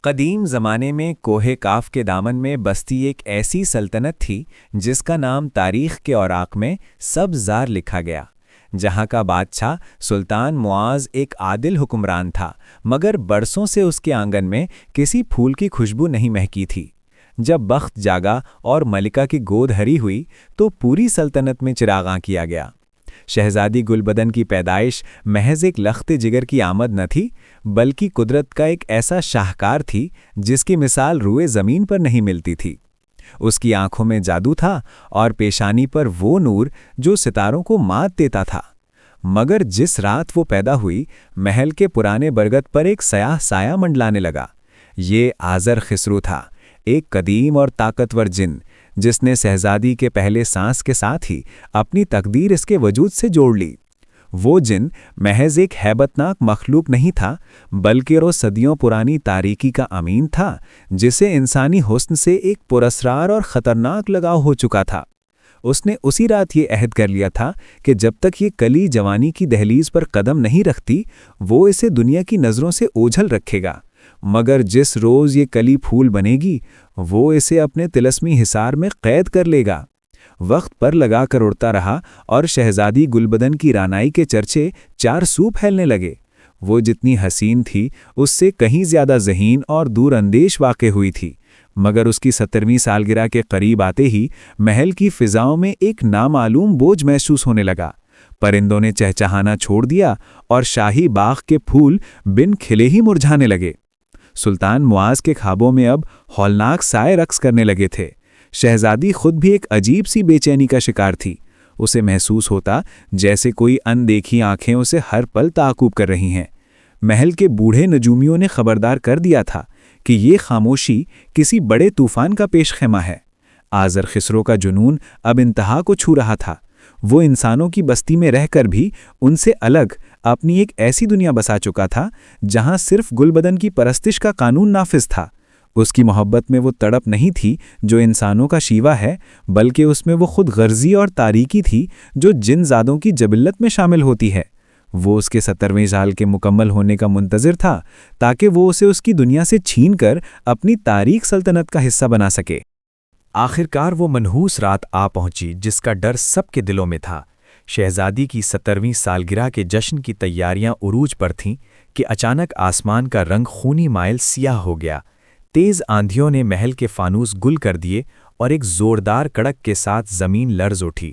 قدیم زمانے میں کوہ کاف کے دامن میں بستی ایک ایسی سلطنت تھی جس کا نام تاریخ کے اوراق میں سبز زار لکھا گیا۔ جہاں کا بادشاہ سلطان معاذ ایک عادل حکمران تھا، مگر برسوں سے اس کے آنگن میں کسی پھول کی خوشبو نہیں مہکی تھی۔ جب بخت جاگا اور ملکہ کی گود ہری ہوئی تو پوری سلطنت میں چراغاں کیا گیا۔ شہزادی گلبدن کی پیدائش محض ایک لخت جگر کی آمد نہ تھی، بلکہ قدرت کا ایک ایسا شاہکار تھی جس کی مثال روئے زمین پر نہیں ملتی تھی۔ اس کی آنکھوں میں جادو تھا اور پیشانی پر وہ نور جو ستاروں کو مات دیتا تھا۔ مگر جس رات وہ پیدا ہوئی، محل کے پرانے برگد پر ایک سیاہ سایہ منڈلانے لگا۔ یہ آذر خسرو تھا، ایک قدیم اور طاقتور جن، جس نے شہزادی کے پہلے سانس کے ساتھ ہی اپنی تقدیر اس کے وجود سے جوڑ لی۔ وہ جن محض ایک ہیبت ناک مخلوق نہیں تھا، بلکہ وہ صدیوں پرانی تاریکی کا امین تھا، جسے انسانی حسن سے ایک پراسرار اور خطرناک لگاؤ ہو چکا تھا۔ اس نے اسی رات یہ عہد کر لیا تھا کہ جب تک یہ کلی جوانی کی دہلیز پر قدم نہیں رکھتی، وہ اسے دنیا کی نظروں سے اوجھل رکھے گا، مگر جس روز یہ کلی پھول بنے گی، وہ اسے اپنے طلسمی حصار میں قید کر لے گا۔ وقت پر لگا کر اڑتا رہا اور شہزادی گلبدن کی رانائی کے چرچے چار سو پھیلنے لگے۔ وہ جتنی حسین تھی، اس سے کہیں زیادہ ذہین اور دور اندیش واقع ہوئی تھی، مگر اس کی 70ویں سالگرہ کے قریب آتے ہی محل کی فضاؤں میں ایک نامعلوم بوجھ محسوس ہونے لگا۔ پرندوں نے چہچہانا چھوڑ دیا اور شاہی باغ کے پھول بن کھلے ہی مرجھانے لگے۔ سلطان معاذ کے خوابوں میں اب ہولناک سائے رقص کرنے لگے تھے۔ شہزادی خود بھی ایک عجیب سی بے چینی کا شکار تھی۔ اسے محسوس ہوتا جیسے کوئی اندیکھی آنکھیں اسے ہر پل تعاقب کر رہی ہیں۔ محل کے بوڑھے نجومیوں نے خبردار کر دیا تھا کہ یہ خاموشی کسی بڑے طوفان کا پیش خیمہ ہے۔ آذر خسرو کا جنون اب انتہا کو چھو رہا تھا۔ وہ انسانوں کی بستی میں رہ کر بھی ان سے الگ اپنی ایک ایسی دنیا بسا چکا تھا جہاں صرف گلبدن کی پرستش کا قانون نافذ تھا۔ اس کی محبت میں وہ تڑپ نہیں تھی جو انسانوں کا شیوا ہے، بلکہ اس میں وہ خود غرضی اور تاریکی تھی جو جن زادوں کی جبلت میں شامل ہوتی ہے۔ وہ اس کے 70ویں سال کے مکمل ہونے کا منتظر تھا تاکہ وہ اسے اس کی دنیا سے چھین کر اپنی تاریک سلطنت کا حصہ بنا سکے۔ آخرکار وہ منحوس رات آ پہنچی جس کا ڈر سب کے دلوں میں تھا۔ شہزادی کی 70ویں سالگرہ کے جشن کی تیاریاں عروج پر تھیں کہ اچانک آسمان کا رنگ خونی مائل سیاہ ہو گیا۔ تیز آندھیوں نے محل کے فانوس گل کر دیے اور ایک زوردار کڑک کے ساتھ زمین لرز اٹھی۔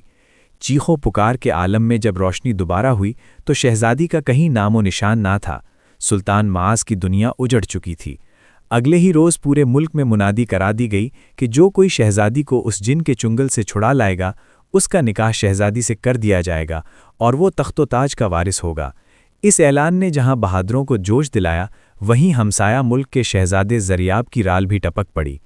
چیخو پکار کے عالم میں جب روشنی دوبارہ ہوئی تو شہزادی کا کہیں نام و نشان نہ تھا۔ سلطان معاذ کی دنیا اجڑ چکی تھی۔ اگلے ہی روز پورے ملک میں منادی کرا دی گئی کہ جو کوئی شہزادی کو اس جن کے چنگل سے چھڑا لائے گا، اس کا نکاح شہزادی سے کر دیا جائے گا اور وہ تخت و تاج کا وارث ہوگا۔ اس اعلان نے جہاں بہادروں کو جوش دلایا، وہیں ہمسایہ ملک کے شہزادے زریاب کی رال بھی ٹپک پڑی۔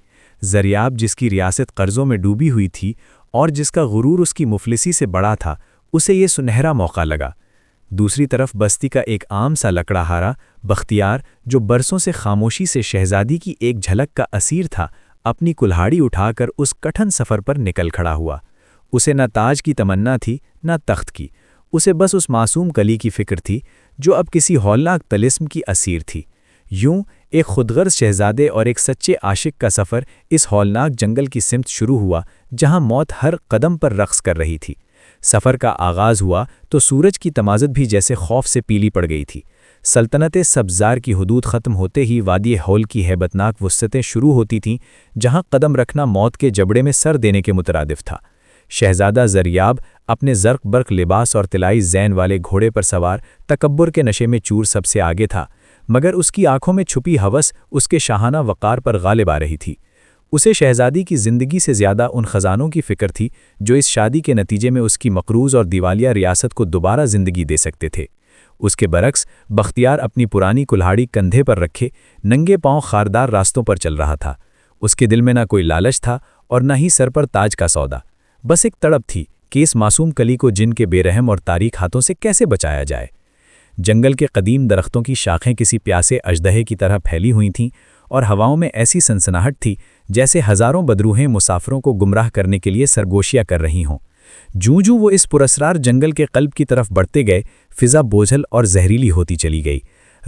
زریاب جس کی ریاست قرضوں میں ڈوبی ہوئی تھی اور جس کا غرور اس کی مفلسی سے بڑا تھا، اسے یہ سنہرا موقع لگا۔ دوسری طرف بستی کا ایک عام سا لکڑاہارا بختیار، جو برسوں سے خاموشی سے شہزادی کی ایک جھلک کا اسیر تھا، اپنی کلہاڑی اٹھا کر اس کٹھن سفر پر نکل کھڑا ہوا۔ اسے نہ تاج کی تمنا تھی نہ تخت کی، اسے بس اس معصوم کلی کی فکر تھی جو اب کسی ہولناک طلسم کی اسیر تھی۔ یوں ایک خودغرض شہزادے اور ایک سچے عاشق کا سفر اس ہولناک جنگل کی سمت شروع ہوا جہاں موت ہر قدم پر رقص کر رہی تھی۔ سفر کا آغاز ہوا تو سورج کی تمازت بھی جیسے خوف سے پیلی پڑ گئی تھی۔ سلطنت سبزار کی حدود ختم ہوتے ہی وادی ہول کی ہیبتناک وسعتیں شروع ہوتی تھیں جہاں قدم رکھنا موت کے جبڑے میں سر دینے کے مترادف تھا۔ شہزادہ زریاب اپنے زرق برق لباس اور طلائی زین والے گھوڑے پر سوار تکبر کے نشے میں چور سب سے آگے تھا، مگر اس کی آنکھوں میں چھپی ہوس اس کے شاہانہ وقار پر غالب آ رہی تھی۔ اسے شہزادی کی زندگی سے زیادہ ان خزانوں کی فکر تھی جو اس شادی کے نتیجے میں اس کی مقروض اور دیوالیہ ریاست کو دوبارہ زندگی دے سکتے تھے۔ اس کے برعکس بختیار اپنی پرانی کلہاڑی کندھے پر رکھے ننگے پاؤں خاردار راستوں پر چل رہا تھا۔ اس کے دل میں نہ کوئی لالچ تھا اور نہ ہی سر پر تاج کا سودا، بس ایک تڑپ تھی کہ اس معصوم کلی کو جن کے بے رحم اور تاریک ہاتھوں سے کیسے بچایا جائے۔ جنگل کے قدیم درختوں کی شاخیں کسی پیاسے اژدہے کی طرح پھیلی ہوئی تھیں اور ہواؤں میں ایسی سنسناہٹ تھی جیسے ہزاروں بدروہیں مسافروں کو گمراہ کرنے کے لیے سرگوشیاں کر رہی ہوں۔ جوں وہ اس پراسرار جنگل کے قلب کی طرف بڑھتے گئے، فضا بوجھل اور زہریلی ہوتی چلی گئی۔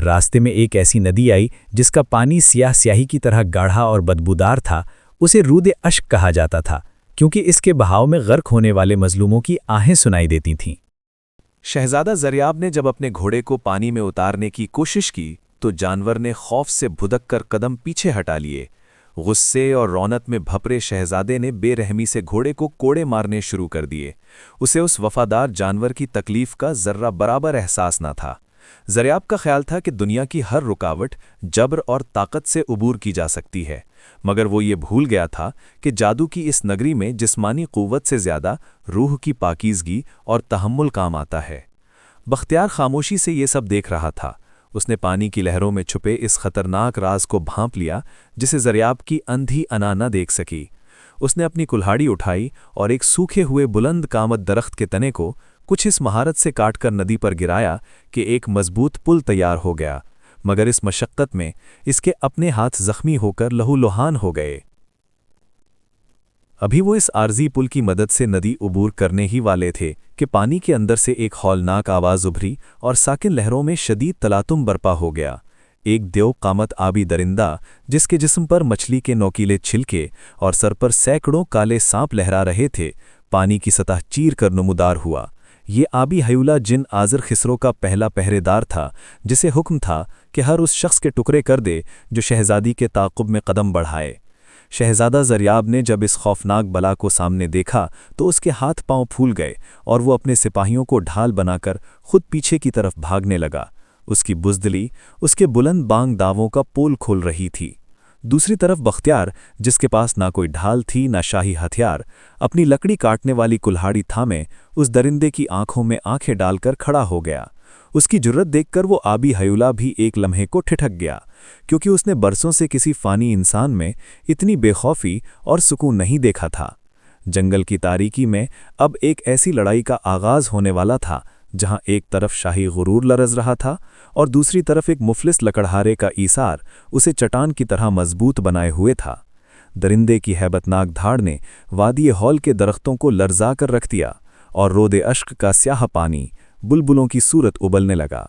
راستے میں ایک ایسی ندی آئی جس کا پانی سیاہ سیاہی کی طرح گاڑھا اور بدبودار تھا۔ اسے رود اشک کہا جاتا تھا کیونکہ اس کے بہاؤ میں غرق ہونے والے مظلوموں کی آہیں سنائی دیتی تھیں۔ شہزادہ زریاب نے جب اپنے گھوڑے کو پانی میں اتارنے کی کوشش کی تو جانور نے خوف سے بھدک کر قدم پیچھے ہٹا لیے۔ غصے اور رونق میں بھپرے شہزادے نے بے رحمی سے گھوڑے کو کوڑے مارنے شروع کر دیے۔ اسے اس وفادار جانور کی تکلیف کا ذرہ برابر احساس نہ تھا۔ زریاب کا خیال تھا کہ دنیا کی ہر رکاوٹ جبر اور طاقت سے عبور کی جا سکتی ہے، مگر وہ یہ بھول گیا تھا کہ جادو کی اس نگری میں جسمانی قوت سے زیادہ روح کی پاکیزگی اور تحمل کام آتا ہے۔ بختیار خاموشی سے یہ سب دیکھ رہا تھا۔ اس نے پانی کی لہروں میں چھپے اس خطرناک راز کو بھانپ لیا جسے زریاب کی اندھی انا نہ دیکھ سکی۔ اس نے اپنی کلہاڑی اٹھائی اور ایک سوکھے ہوئے بلند قامت درخت کے تنے کو کچھ اس مہارت سے کاٹ کر ندی پر گرایا کہ ایک مضبوط پل تیار ہو گیا، مگر اس مشقت میں اس کے اپنے ہاتھ زخمی ہو کر لہو لہان ہو گئے۔ ابھی وہ اس عارضی پل کی مدد سے ندی عبور کرنے ہی والے تھے کہ پانی کے اندر سے ایک ہولناک آواز ابھری اور ساکن لہروں میں شدید تلاطم برپا ہو گیا۔ ایک دیو قامت آبی درندہ جس کے جسم پر مچھلی کے نوکیلے چھلکے اور سر پر سینکڑوں کالے سانپ لہرا رہے تھے، پانی کی سطح چیر کر نمودار ہوا۔ یہ آبی ہیولا جن آذر خسرو کا پہلا پہرے دار تھا جسے حکم تھا کہ ہر اس شخص کے ٹکڑے کر دے جو شہزادی کے تعاقب میں قدم بڑھائے۔ شہزادہ زریاب نے جب اس خوفناک بلا کو سامنے دیکھا تو اس کے ہاتھ پاؤں پھول گئے اور وہ اپنے سپاہیوں کو ڈھال بنا کر خود پیچھے کی طرف بھاگنے لگا۔ اس کی بزدلی اس کے بلند بانگ داووں کا پول کھول رہی تھی۔ دوسری طرف بختیار، جس کے پاس نہ کوئی ڈھال تھی نہ شاہی ہتھیار، اپنی لکڑی کاٹنے والی کلہاڑی تھامے اس درندے کی آنکھوں میں آنکھیں ڈال کر کھڑا ہو گیا۔ اس کی جرت دیکھ کر وہ آبی ہیولا بھی ایک لمحے کو ٹھٹک گیا، کیونکہ اس نے برسوں سے کسی فانی انسان میں اتنی بے خوفی اور سکون نہیں دیکھا تھا۔ جنگل کی تاریکی میں اب ایک ایسی لڑائی کا آغاز ہونے والا تھا جہاں ایک طرف شاہی غرور لرز رہا تھا اور دوسری طرف ایک مفلس لکڑہارے کا ایثار اسے چٹان کی طرح مضبوط بنائے ہوئے تھا۔ درندے کی ہیبت ناک دھاڑ نے وادی ہال کے درختوں کو لرزا کر رکھ دیا اور رود اشک کا سیاہ پانی بلبلوں کی صورت ابلنے لگا۔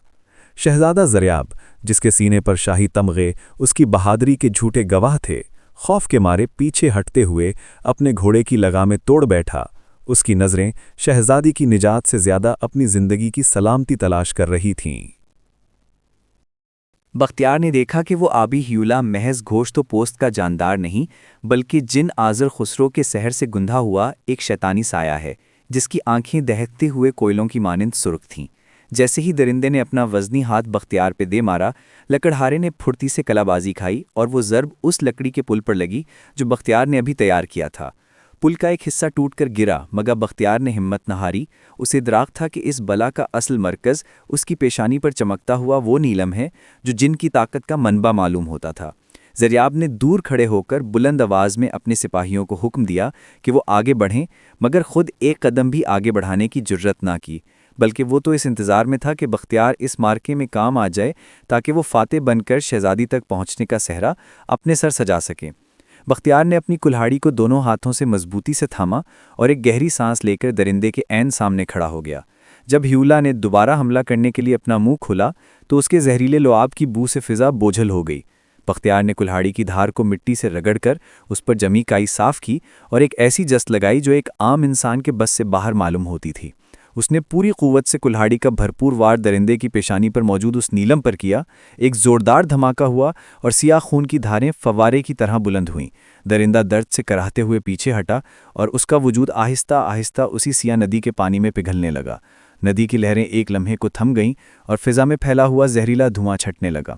شہزادہ زریاب، جس کے سینے پر شاہی تمغے اس کی بہادری کے جھوٹے گواہ تھے، خوف کے مارے پیچھے ہٹتے ہوئے اپنے گھوڑے کی لگامیں توڑ بیٹھا۔ اس کی نظریں شہزادی کی نجات سے زیادہ اپنی زندگی کی سلامتی تلاش کر رہی تھیں۔ بختیار نے دیکھا کہ وہ آبی ہیولا محض گوشت و پوست کا جاندار نہیں بلکہ جن آذر خسرو کے سحر سے گندھا ہوا ایک شیطانی سایہ ہے جس کی آنکھیں دہکتے ہوئے کوئلوں کی مانند سرخ تھیں۔ جیسے ہی درندے نے اپنا وزنی ہاتھ بختیار پہ دے مارا، لکڑہارے نے پھرتی سے کلا بازی کھائی اور وہ ضرب اس لکڑی کے پل پر لگی جو بختیار نے ابھی تیار کیا تھا۔ پل کا ایک حصہ ٹوٹ کر گرا، مگر بختیار نے ہمت نہ ہاری۔ اسے ادراک تھا کہ اس بلا کا اصل مرکز اس کی پیشانی پر چمکتا ہوا وہ نیلم ہے جو جن کی طاقت کا منبع معلوم ہوتا تھا۔ زریاب نے دور کھڑے ہو کر بلند آواز میں اپنے سپاہیوں کو حکم دیا کہ وہ آگے بڑھیں، مگر خود ایک قدم بھی آگے بڑھانے کی جرت نہ کی، بلکہ وہ تو اس انتظار میں تھا کہ بختیار اس مارکے میں کام آ جائے تاکہ وہ فاتح بن کر شہزادی تک پہنچنے کا صحرا اپنے سر سجا سکے۔ بختیار نے اپنی کلہاڑی کو دونوں ہاتھوں سے مضبوطی سے تھاما اور ایک گہری سانس لے کر درندے کے عین سامنے کھڑا ہو گیا۔ جب ہیولا نے دوبارہ حملہ کرنے کے لیے اپنا منہ کھولا تو اس کے زہریلے لعاب کی بو سے فضا بوجھل ہو گئی۔ بختیار نے کلہاڑی کی دھار کو مٹی سے رگڑ کر اس پر جمی کائی صاف کی اور ایک ایسی جست لگائی جو ایک عام انسان کے بس سے باہر معلوم ہوتی تھی۔ اس نے پوری قوت سے کلہاڑی کا بھرپور وار درندے کی پیشانی پر موجود اس نیلم پر کیا۔ ایک زوردار دھماکہ ہوا اور سیاہ خون کی دھاریں فوارے کی طرح بلند ہوئیں۔ درندہ درد سے کراہتے ہوئے پیچھے ہٹا اور اس کا وجود آہستہ آہستہ اسی سیاہ ندی کے پانی میں پگھلنے لگا۔ ندی کی لہریں ایک لمحے کو تھم گئیں اور فضا میں پھیلا ہوا زہریلا دھواں چھٹنے لگا۔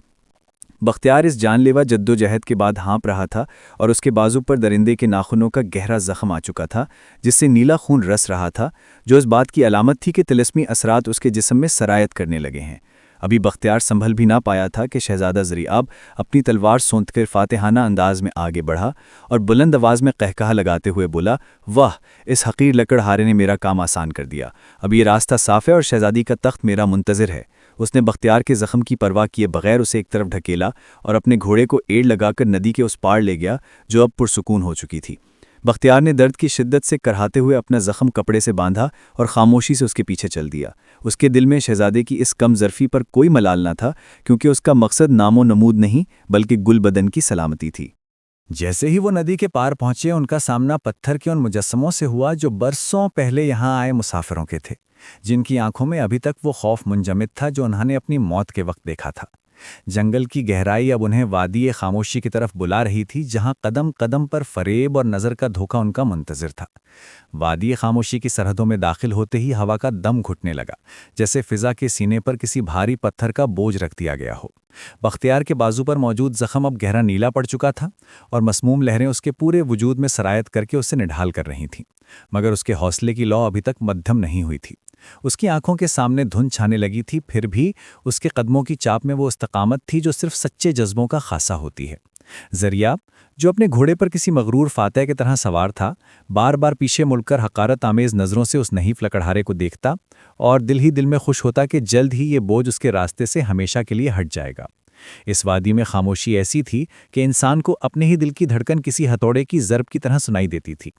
بختیار اس جان لیوا جدوجہد کے بعد ہانپ رہا تھا اور اس کے بازو پر درندے کے ناخنوں کا گہرا زخم آ چکا تھا جس سے نیلا خون رس رہا تھا، جو اس بات کی علامت تھی کہ طلسمی اثرات اس کے جسم میں سرایت کرنے لگے ہیں۔ ابھی بختیار سنبھل بھی نہ پایا تھا کہ شہزادہ زریاب اپنی تلوار سونت کر فاتحانہ انداز میں آگے بڑھا اور بلند آواز میں قہقہہ لگاتے ہوئے بولا، واہ، اس حقیر لکڑہارے نے میرا کام آسان کر دیا۔ اب یہ راستہ صاف ہے اور شہزادی کا تخت میرا منتظر ہے۔ اس نے بختیار کے زخم کی پرواہ کیے بغیر اسے ایک طرف ڈھکیلا اور اپنے گھوڑے کو ایڑ لگا کر ندی کے اس پار لے گیا جو اب پرسکون ہو چکی تھی۔ بختیار نے درد کی شدت سے کرہاتے ہوئے اپنا زخم کپڑے سے باندھا اور خاموشی سے اس کے پیچھے چل دیا۔ اس کے دل میں شہزادے کی اس کم ظرفی پر کوئی ملال نہ تھا، کیونکہ اس کا مقصد نام و نمود نہیں بلکہ گل بدن کی سلامتی تھی۔ جیسے ہی وہ ندی کے پار پہنچے، ان کا سامنا پتھر کے ان مجسموں سے ہوا جو برسوں پہلے یہاں آئے مسافروں کے تھے، جن کی آنکھوں میں ابھی تک وہ خوف منجمد تھا جو انہوں نے اپنی موت کے وقت دیکھا تھا۔ جنگل کی گہرائی اب انہیں وادی خاموشی کی طرف بلا رہی تھی، جہاں قدم قدم پر فریب اور نظر کا دھوکہ ان کا منتظر تھا۔ وادی خاموشی کی سرحدوں میں داخل ہوتے ہی ہوا کا دم گھٹنے لگا، جیسے فضا کے سینے پر کسی بھاری پتھر کا بوجھ رکھ دیا گیا ہو۔ بختیار کے بازو پر موجود زخم اب گہرا نیلا پڑ چکا تھا، اور مسموم لہریں اس کے پورے وجود میں سرایت کر کے اسے نڈھال کر رہی تھیں، مگر اس کے حوصلے کی لو ابھی تک مدھم نہیں ہوئی تھی۔ اس کی آنکھوں کے سامنے دھند چھانے لگی تھی، پھر بھی اس کے قدموں کی چاپ میں وہ استقامت تھی جو صرف سچے جذبوں کا خاصہ ہوتی ہے۔ زریاب، جو اپنے گھوڑے پر کسی مغرور فاتح کی طرح سوار تھا، بار بار پیچھے مڑ کر حقارت آمیز نظروں سے اس نحیف لکڑہارے کو دیکھتا اور دل ہی دل میں خوش ہوتا کہ جلد ہی یہ بوجھ اس کے راستے سے ہمیشہ کے لیے ہٹ جائے گا۔ اس وادی میں خاموشی ایسی تھی کہ انسان کو اپنے ہی دل کی دھڑکن کسی ہتھوڑے کی ضرب کی طرح سنائی دیتی تھی،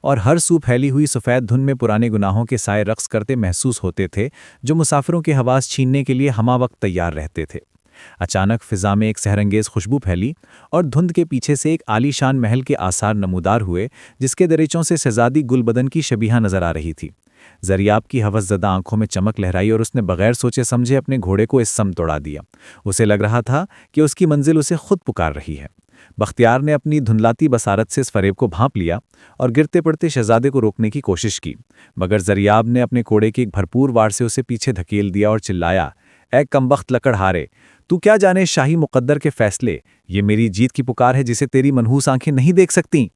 اور ہر سو پھیلی ہوئی سفید دھن میں پرانے گناہوں کے سائے رقص کرتے محسوس ہوتے تھے جو مسافروں کے حواس چھیننے کے لیے ہمہ وقت تیار رہتے تھے۔ اچانک فضا میں ایک سحرانگیز خوشبو پھیلی، اور دھند کے پیچھے سے ایک عالی شان محل کے آثار نمودار ہوئے، جس کے دریچوں سے شہزادی گل بدن کی شبیہہ نظر آ رہی تھی۔ زریاب کی ہوس زدہ آنکھوں میں چمک لہرائی اور اس نے بغیر سوچے سمجھے اپنے گھوڑے کو اس سمت دوڑا دیا۔ اسے لگ رہا تھا کہ اس کی منزل اسے خود پکار رہی ہے۔ بختیار نے اپنی دھندلاتی بصارت سے اس فریب کو بھانپ لیا اور گرتے پڑتے شہزادے کو روکنے کی کوشش کی، مگر زریاب نے اپنے کوڑے کی ایک بھرپور وار سے اسے پیچھے دھکیل دیا اور چلایا، اے کمبخت لکڑہارے، تو کیا جانے شاہی مقدر کے فیصلے؟ یہ میری جیت کی پکار ہے جسے تیری منحوس آنکھیں نہیں دیکھ سکتیں۔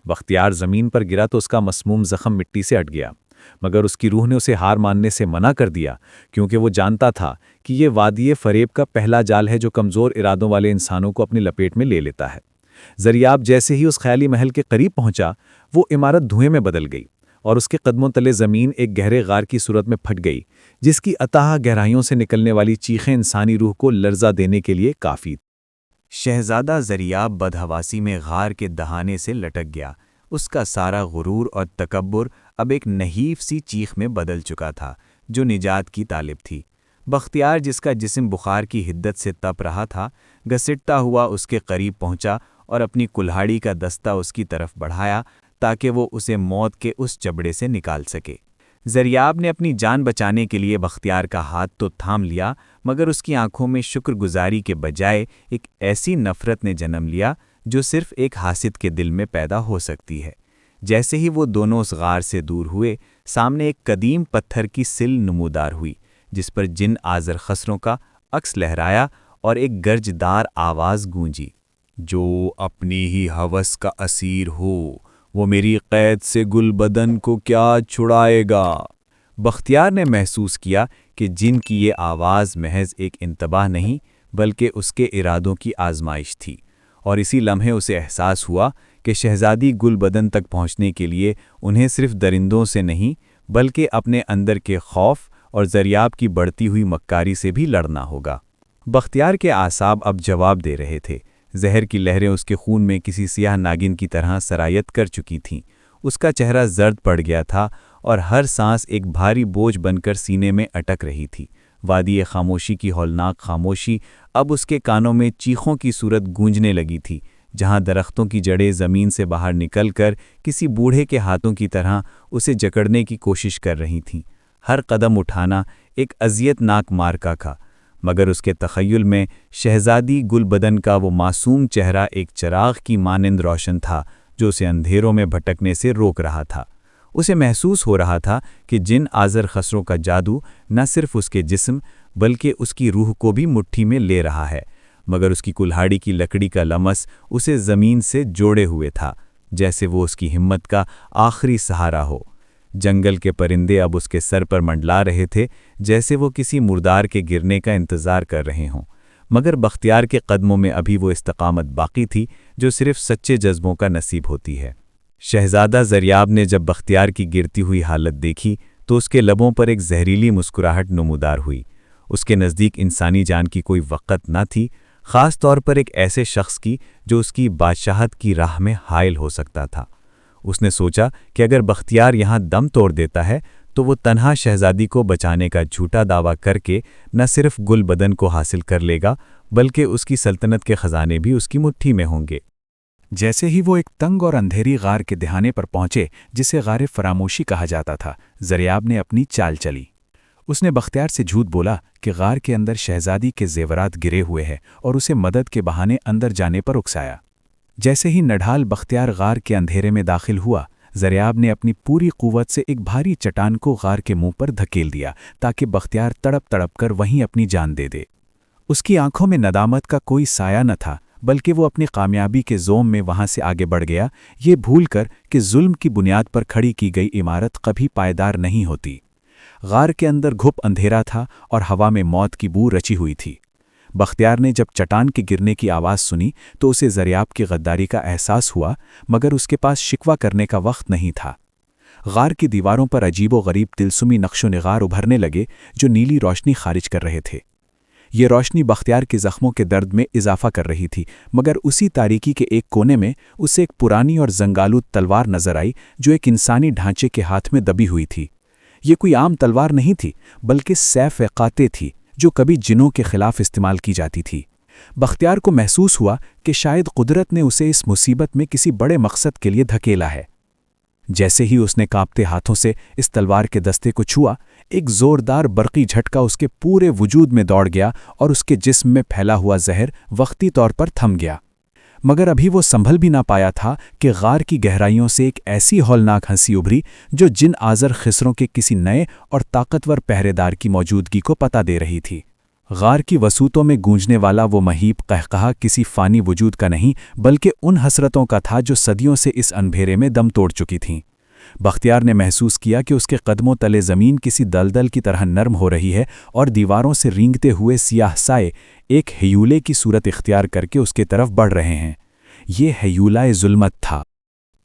بختیار زمین پر گرا تو اس کا مسموم زخم مٹی سے اٹ گیا، مگر اس کی روح نے اسے ہار ماننے سے منع کر دیا، کیونکہ وہ جانتا تھا کہ یہ وادی فریب کا پہلا جال ہے جو کمزور ارادوں والے انسانوں کو اپنی لپیٹ میں لے لیتا ہے۔ زریاب جیسے ہی اس خیالی محل کے قریب پہنچا، وہ عمارت دھوئیں میں بدل گئی، اور اس کے قدموں تلے زمین ایک گہرے غار کی صورت میں پھٹ گئی، جس کی اتاہ گہرائیوں سے نکلنے والی چیخیں انسانی روح کو لرزہ دینے کے لیے کافی۔ شہزادہ زریاب بدحواسی میں غار کے دہانے سے لٹک گیا۔ اس کا سارا غرور اور تکبر اب ایک نحیف سی چیخ میں بدل چکا تھا جو نجات کی طالب تھی۔ بختیار، جس کا جسم بخار کی حدت سے تپ رہا تھا، گھسٹتا ہوا اس کے قریب پہنچا اور اپنی کلہاڑی کا دستہ اس کی طرف بڑھایا تاکہ وہ اسے موت کے اس جبڑے سے نکال سکے۔ زریاب نے اپنی جان بچانے کے لیے بختیار کا ہاتھ تو تھام لیا، مگر اس کی آنکھوں میں شکر گزاری کے بجائے ایک ایسی نفرت نے جنم لیا جو صرف ایک حاسد کے دل میں پیدا ہو سکتی ہے۔ جیسے ہی وہ دونوں اس غار سے دور ہوئے، سامنے ایک قدیم پتھر کی سل نمودار ہوئی، جس پر جن آزر خسروں کا عکس لہرایا اور ایک گرجدار آواز گونجی، جو اپنی ہی ہوس کا اسیر ہو، وہ میری قید سے گل بدن کو کیا چھڑائے گا۔ بختیار نے محسوس کیا کہ جن کی یہ آواز محض ایک انتباہ نہیں بلکہ اس کے ارادوں کی آزمائش تھی، اور اسی لمحے اسے احساس ہوا کہ شہزادی گل بدن تک پہنچنے کے لیے انہیں صرف درندوں سے نہیں بلکہ اپنے اندر کے خوف اور زریاب کی بڑھتی ہوئی مکاری سے بھی لڑنا ہوگا۔ بختیار کے اعصاب اب جواب دے رہے تھے۔ زہر کی لہریں اس کے خون میں کسی سیاہ ناگن کی طرح سرایت کر چکی تھیں۔ اس کا چہرہ زرد پڑ گیا تھا اور ہر سانس ایک بھاری بوجھ بن کر سینے میں اٹک رہی تھی۔ وادی خاموشی کی ہولناک خاموشی اب اس کے کانوں میں چیخوں کی صورت گونجنے لگی تھی، جہاں درختوں کی جڑیں زمین سے باہر نکل کر کسی بوڑھے کے ہاتھوں کی طرح اسے جکڑنے کی کوشش کر رہی تھیں۔ ہر قدم اٹھانا ایک اذیت ناک مارکا تھا، مگر اس کے تخیل میں شہزادی گل بدن کا وہ معصوم چہرہ ایک چراغ کی مانند روشن تھا جو اسے اندھیروں میں بھٹکنے سے روک رہا تھا۔ اسے محسوس ہو رہا تھا کہ جن آزر خسروں کا جادو نہ صرف اس کے جسم بلکہ اس کی روح کو بھی مٹھی میں لے رہا ہے، مگر اس کی کلہاڑی کی لکڑی کا لمس اسے زمین سے جوڑے ہوئے تھا، جیسے وہ اس کی ہمت کا آخری سہارا ہو۔ جنگل کے پرندے اب اس کے سر پر منڈلا رہے تھے، جیسے وہ کسی مردار کے گرنے کا انتظار کر رہے ہوں، مگر بختیار کے قدموں میں ابھی وہ استقامت باقی تھی جو صرف سچے جذبوں کا نصیب ہوتی ہے۔ شہزادہ زریاب نے جب بختیار کی گرتی ہوئی حالت دیکھی تو اس کے لبوں پر ایک زہریلی مسکراہٹ نمودار ہوئی۔ اس کے نزدیک انسانی جان کی کوئی وقت نہ تھی، خاص طور پر ایک ایسے شخص کی جو اس کی بادشاہت کی راہ میں حائل ہو سکتا تھا۔ اس نے سوچا کہ اگر بختیار یہاں دم توڑ دیتا ہے تو وہ تنہا شہزادی کو بچانے کا جھوٹا دعویٰ کر کے نہ صرف گل بدن کو حاصل کر لے گا بلکہ اس کی سلطنت کے خزانے بھی اس کی مٹھی میں ہوں گے۔ جیسے ہی وہ ایک تنگ اور اندھیری غار کے دہانے پر پہنچے جسے غار فراموشی کہا جاتا تھا، زریاب نے اپنی چال چلی۔ اس نے بختیار سے جھوٹ بولا کہ غار کے اندر شہزادی کے زیورات گرے ہوئے ہیں اور اسے مدد کے بہانے اندر جانے پر اکسایا۔ جیسے ہی نڈھال بختیار غار کے اندھیرے میں داخل ہوا، زریاب نے اپنی پوری قوت سے ایک بھاری چٹان کو غار کے منہ پر دھکیل دیا تاکہ بختیار تڑپ تڑپ کر وہیں اپنی جان دے دے۔ اس کی آنکھوں میں ندامت کا کوئی سایہ نہ تھا، بلکہ وہ اپنی کامیابی کے زوم میں وہاں سے آگے بڑھ گیا، یہ بھول کر کہ ظلم کی بنیاد پر کھڑی کی گئی عمارت کبھی پائیدار نہیں ہوتی۔ غار کے اندر گھپ اندھیرا تھا اور ہوا میں موت کی بو رچی ہوئی تھی۔ بختیار نے جب چٹان کے گرنے کی آواز سنی تو اسے زریاب کی غداری کا احساس ہوا، مگر اس کے پاس شکوہ کرنے کا وقت نہیں تھا۔ غار کی دیواروں پر عجیب و غریب تلسمی نقش و نگار ابھرنے لگے جو نیلی روشنی خارج کر رہے تھے۔ یہ روشنی بختیار کے زخموں کے درد میں اضافہ کر رہی تھی، مگر اسی تاریکی کے ایک کونے میں اسے ایک پرانی اور زنگالود تلوار نظر آئی جو ایک انسانی ڈھانچے کے ہاتھ میں دبی ہوئی تھی۔ یہ کوئی عام تلوار نہیں تھی، بلکہ سیف قاطع تھی جو کبھی جنوں کے خلاف استعمال کی جاتی تھی۔ بختیار کو محسوس ہوا کہ شاید قدرت نے اسے اس مصیبت میں کسی بڑے مقصد کے لیے دھکیلا ہے۔ جیسے ہی اس نے کانپتے ہاتھوں سے اس تلوار کے دستے کو چھوا، ایک زوردار برقی جھٹکا اس کے پورے وجود میں دوڑ گیا اور اس کے جسم میں پھیلا ہوا زہر وقتی طور پر تھم گیا۔ مگر ابھی وہ سنبھل بھی نہ پایا تھا کہ غار کی گہرائیوں سے ایک ایسی ہولناک ہنسی ابھری جو جن آزر خسروں کے کسی نئے اور طاقتور پہرے دار کی موجودگی کو پتہ دے رہی تھی۔ غار کی وسوتوں میں گونجنے والا وہ مہیب قہقہا کسی فانی وجود کا نہیں بلکہ ان حسرتوں کا تھا جو صدیوں سے اس اندھیرے میں دم توڑ چکی تھیں۔ بختیار نے محسوس کیا کہ اس کے قدموں تلے زمین کسی دلدل کی طرح نرم ہو رہی ہے اور دیواروں سے رینگتے ہوئے سیاہ سائے ایک ہیولے کی صورت اختیار کر کے اس کے طرف بڑھ رہے ہیں۔ یہ ہیولہ ظلمت تھا،